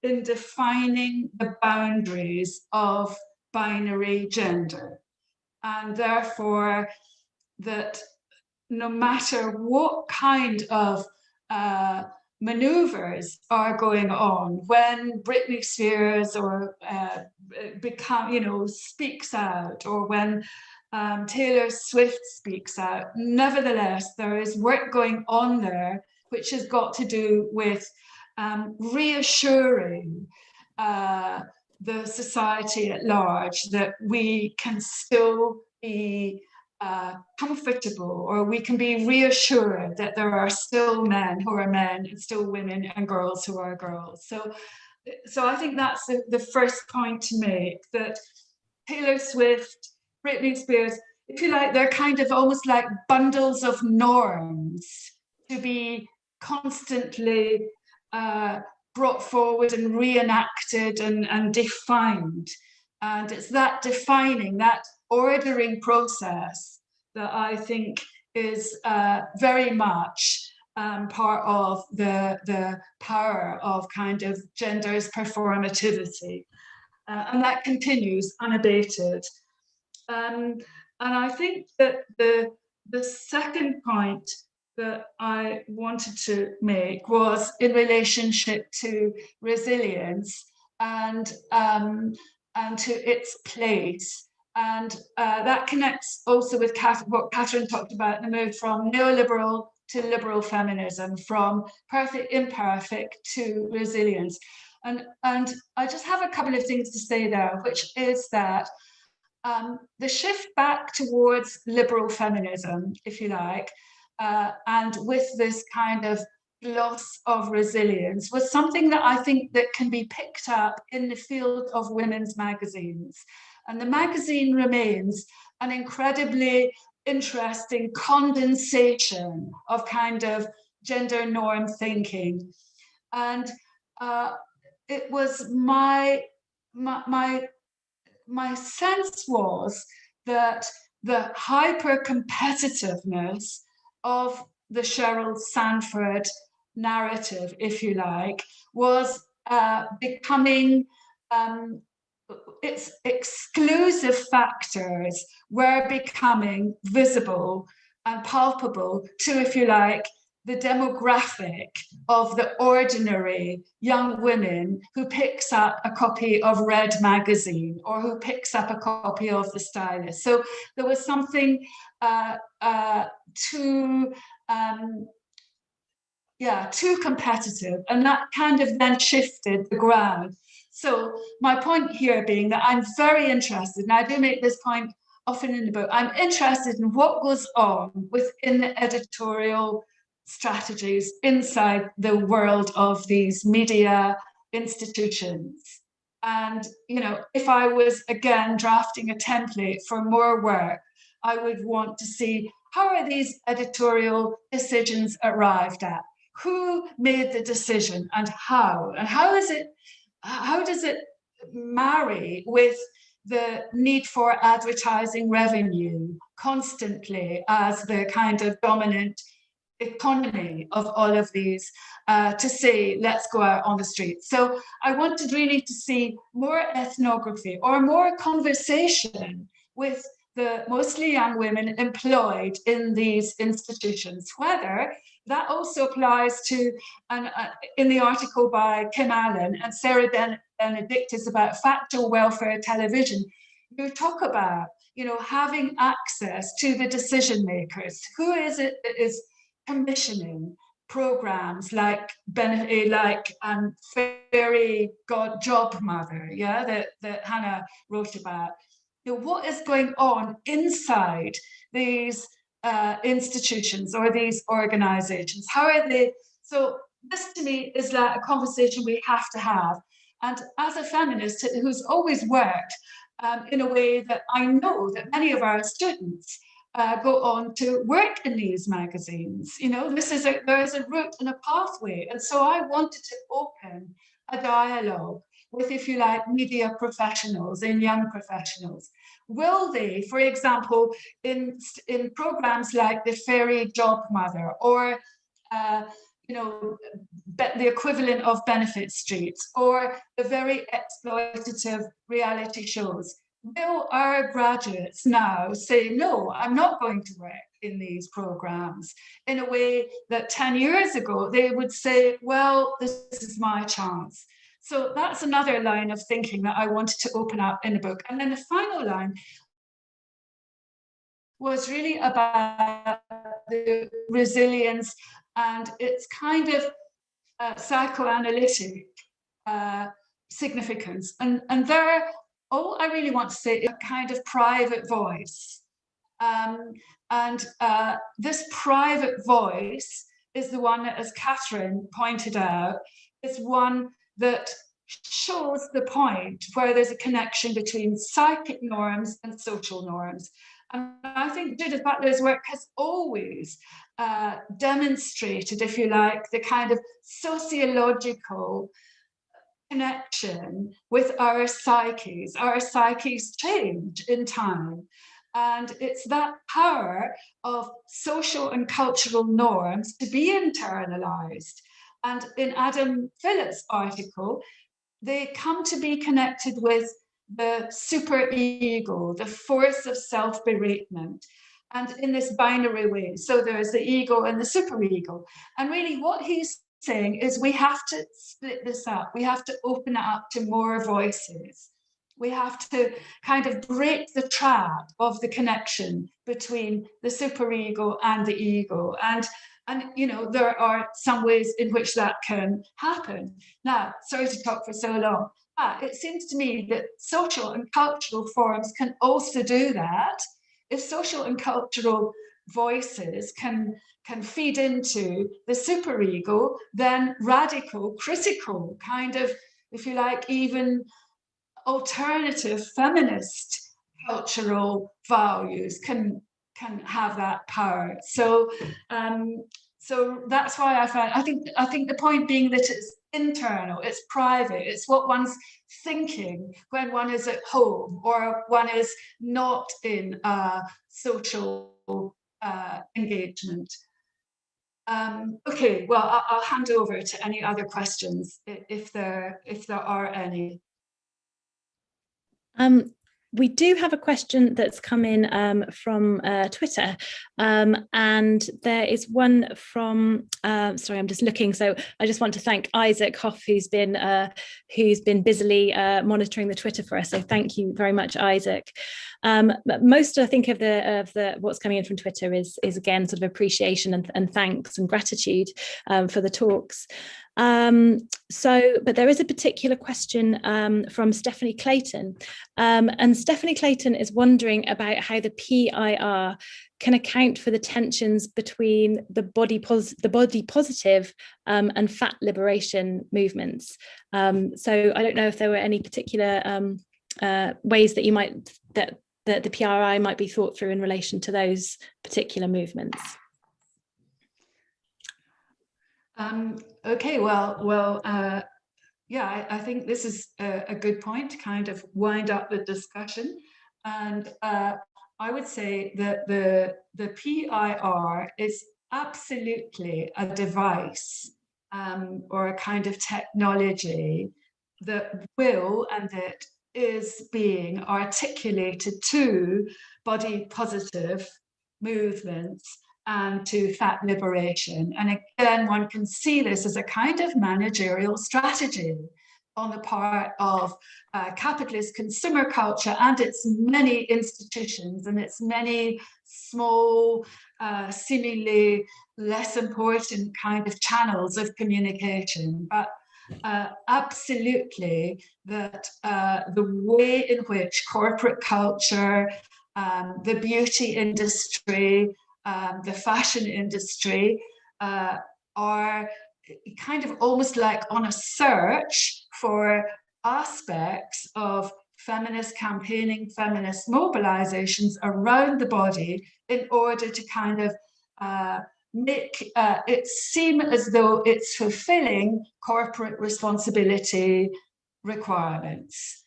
in defining the boundaries of binary gender. And therefore, that no matter what kind of maneuvers are going on, when Britney Spears or speaks out, or when Taylor Swift speaks out, nevertheless there is work going on there which has got to do with reassuring the society at large that we can still be comfortable, or we can be reassured that there are still men who are men and still women and girls who are girls. So I think that's the first point to make, that Taylor Swift, Britney Spears, if you like, they're kind of almost like bundles of norms to be constantly brought forward and reenacted and defined. And it's that defining, that ordering process that I think is very much part of the power of kind of gender's performativity. And that continues unabated. And I think that the second point that I wanted to make was in relationship to resilience and to its place. And that connects also with what Catherine talked about, the move from neoliberal to liberal feminism, from perfect, imperfect to resilience. And I just have a couple of things to say there, which is that the shift back towards liberal feminism, if you like, and with this kind of loss of resilience was something that I think that can be picked up in the field of women's magazines. And the magazine remains an incredibly interesting condensation of kind of gender norm thinking. And it was my sense was that the hyper competitiveness of the Sheryl Sandford narrative, if you like, was becoming its exclusive factors were becoming visible and palpable to, if you like, the demographic of the ordinary young women who picks up a copy of Red magazine or who picks up a copy of The Stylist. So there was something too competitive, and that kind of then shifted the ground. So my point here being that I'm very interested, and I do make this point often in the book, I'm interested in what goes on within the editorial strategies inside the world of these media institutions. And, you know, if I was again drafting a template for more work, I would want to see how are these editorial decisions arrived at? Who made the decision and how? And how does it marry with the need for advertising revenue constantly as the kind of dominant economy of all of these, to say, let's go out on the street. So I wanted really to see more ethnography or more conversation with the mostly young women employed in these institutions, whether that also applies to, in the article by Kim Allen and Sarah Benedictus about factual welfare television, you talk about, you know, having access to the decision makers. Who is it that is commissioning programs like Fairy God Job Mother, that Hannah wrote about? You know, what is going on inside these institutions or these organizations? How are they? So this to me is like a conversation we have to have. And as a feminist who's always worked in a way that I know that many of our students go on to work in these magazines. You know, there is a route and a pathway. And so I wanted to open a dialogue with, if you like, media professionals and young professionals. Will they, for example, in programs like the Fairy Job Mother or you know, the equivalent of Benefit Streets or the very exploitative reality shows, will our graduates now say, no, I'm not going to work in these programs, in a way that 10 years ago they would say, well, this is my chance. So that's another line of thinking that I wanted to open up in the book. And then the final line was really about the resilience and its kind of psychoanalytic significance. And there, all I really want to say is a kind of private voice. This private voice is the one that, as Catherine pointed out, is one that shows the point where there's a connection between psychic norms and social norms. And I think Judith Butler's work has always demonstrated, if you like, the kind of sociological connection with our psyches. Our psyches change in time. And it's that power of social and cultural norms to be internalized. And in Adam Phillips' article, they come to be connected with the superego, the force of self-beratement, and in this binary way. So there's the ego and the superego. And really what he's saying is we have to split this up. We have to open it up to more voices. We have to kind of break the trap of the connection between the superego and the ego. And you know, there are some ways in which that can happen. Now, sorry to talk for so long, but it seems to me that social and cultural forms can also do that. If social and cultural voices can feed into the superego, then radical, critical, kind of, if you like, even alternative feminist cultural values can have that power. So so that's why I think the point being that it's internal, it's private, it's what one's thinking when one is at home or one is not in social engagement. Okay, well, I'll hand over to any other questions if there are any. We do have a question that's come in from Twitter, and there is one from, sorry, I'm just looking. So I just want to thank Isaac Hoff, who's been busily monitoring the Twitter for us. So thank you very much, Isaac. But most, I think, of the what's coming in from Twitter is again sort of appreciation and thanks and gratitude for the talks. But there is a particular question from Stephanie Clayton, and Stephanie Clayton is wondering about how the PIR can account for the tensions between the body positive and fat liberation movements. So I don't know if there were any particular ways that that the PRI might be thought through in relation to those particular movements. Okay, well, yeah, I think this is a good point to kind of wind up the discussion. And I would say that the PIR is absolutely a device or a kind of technology that will and that is being articulated to body positive movements and to fat liberation. And again, one can see this as a kind of managerial strategy on the part of capitalist consumer culture and its many institutions and its many small, seemingly less important kind of channels of communication. But absolutely that the way in which corporate culture, the beauty industry, the fashion industry are kind of almost like on a search for aspects of feminist campaigning, feminist mobilizations around the body in order to kind of make it seem as though it's fulfilling corporate responsibility requirements.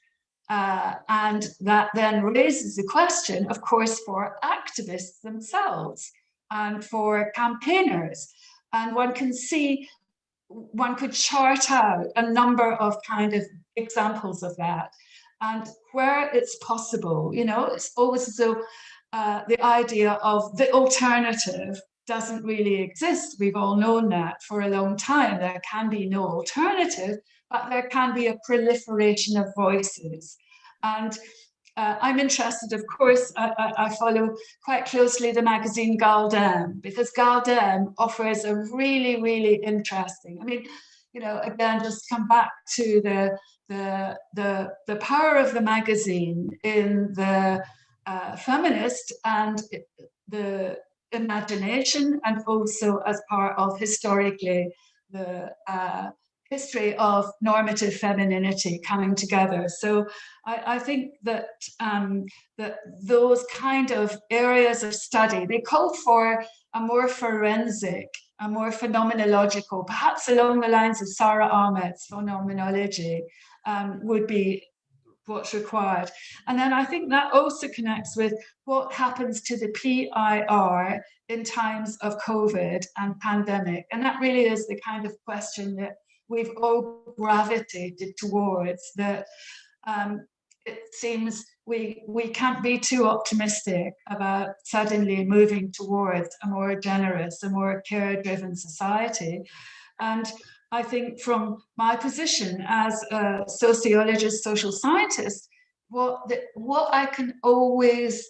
And that then raises the question, of course, for activists themselves and for campaigners. And one can see, one could chart out a number of kind of examples of that. And where it's possible, you know, it's always as though the idea of the alternative doesn't really exist. We've all known that for a long time. There can be no alternative, but there can be a proliferation of voices. And I'm interested, of course, I follow quite closely the magazine Galdem, because Galdem offers a really, really interesting, I mean, you know, again, just come back to the power of the magazine in the feminist and the imagination, and also as part of historically the history of normative femininity coming together. So I think that that those kind of areas of study, they call for a more forensic, a more phenomenological, perhaps along the lines of Sarah Ahmed's phenomenology, would be what's required. And then I think that also connects with what happens to the PIR in times of COVID and pandemic. And that really is the kind of question that we've all gravitated towards, that it seems we can't be too optimistic about suddenly moving towards a more generous, a more care-driven society. And I think from my position as a sociologist, social scientist, what I can always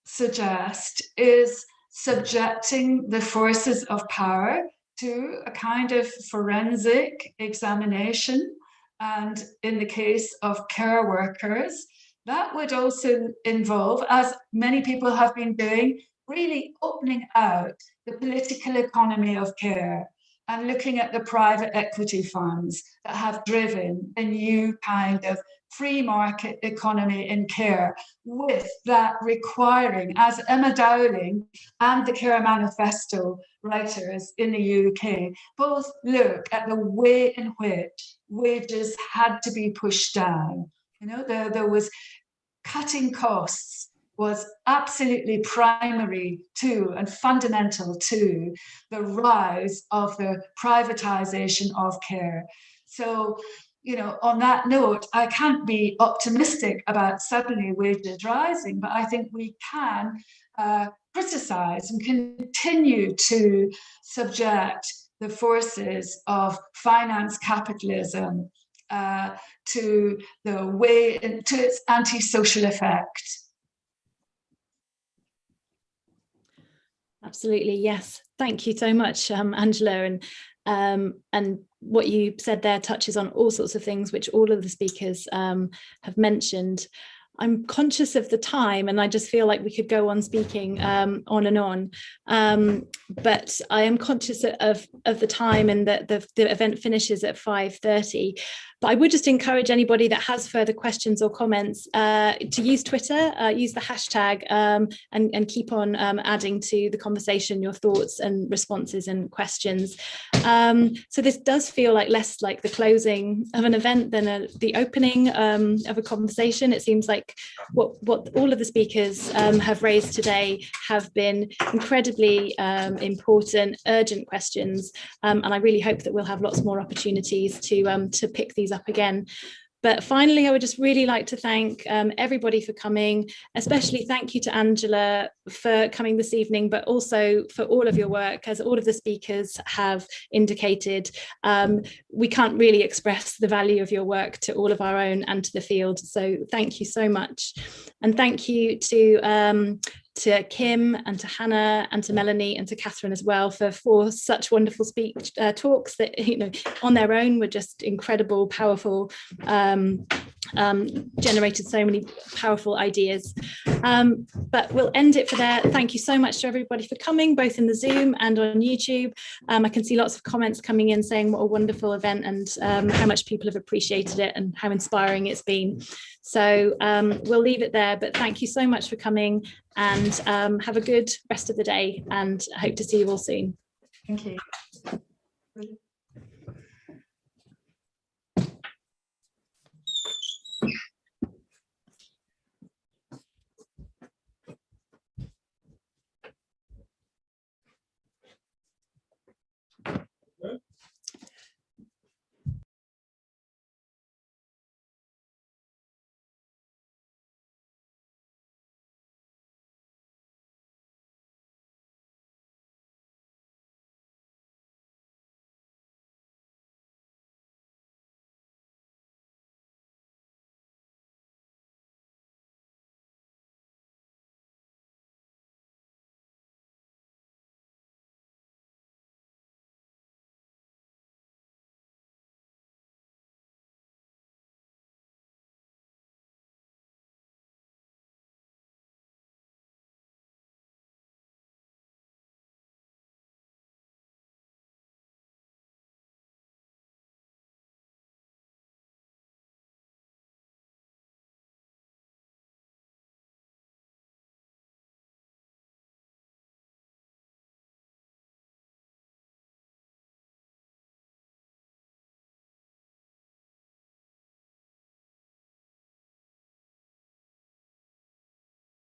suggest is subjecting the forces of power to a kind of forensic examination. And in the case of care workers, that would also involve, as many people have been doing, really opening out the political economy of care and looking at the private equity funds that have driven a new kind of free market economy in care, with that requiring, as Emma Dowling and the Care Manifesto writers in the UK both look at the way in which wages had to be pushed down. You know, there was cutting costs was absolutely primary to and fundamental to the rise of the privatization of care. So, you know, on that note, I can't be optimistic about suddenly wages rising, but I think we can criticize and continue to subject the forces of finance capitalism to the way, to its anti-social effect. Absolutely, yes. Thank you so much, Angela. And what you said there touches on all sorts of things which all of the speakers have mentioned. I'm conscious of the time, and I just feel like we could go on speaking on and on. But I am conscious of the time, and that the event finishes at 5:30. But I would just encourage anybody that has further questions or comments to use Twitter, use the hashtag, and keep on adding to the conversation your thoughts and responses and questions. So this does feel like less like the closing of an event than the opening of a conversation. It seems like what all of the speakers have raised today have been incredibly important, urgent questions, and I really hope that we'll have lots more opportunities to pick these up again. But finally, I would just really like to thank everybody for coming, especially thank you to Angela for coming this evening, but also for all of your work. As all of the speakers have indicated, we can't really express the value of your work to all of our own and to the field. So thank you so much. And thank you to Kim and to Hannah and to Melanie and to Catherine as well for such wonderful talks that, you know, on their own were just incredible, powerful, generated so many powerful ideas. But we'll end it for there. Thank you so much to everybody for coming, both in the Zoom and on YouTube. I can see lots of comments coming in saying what a wonderful event and how much people have appreciated it and how inspiring it's been. So we'll leave it there, but thank you so much for coming, and have a good rest of the day, and I hope to see you all soon. Thank you.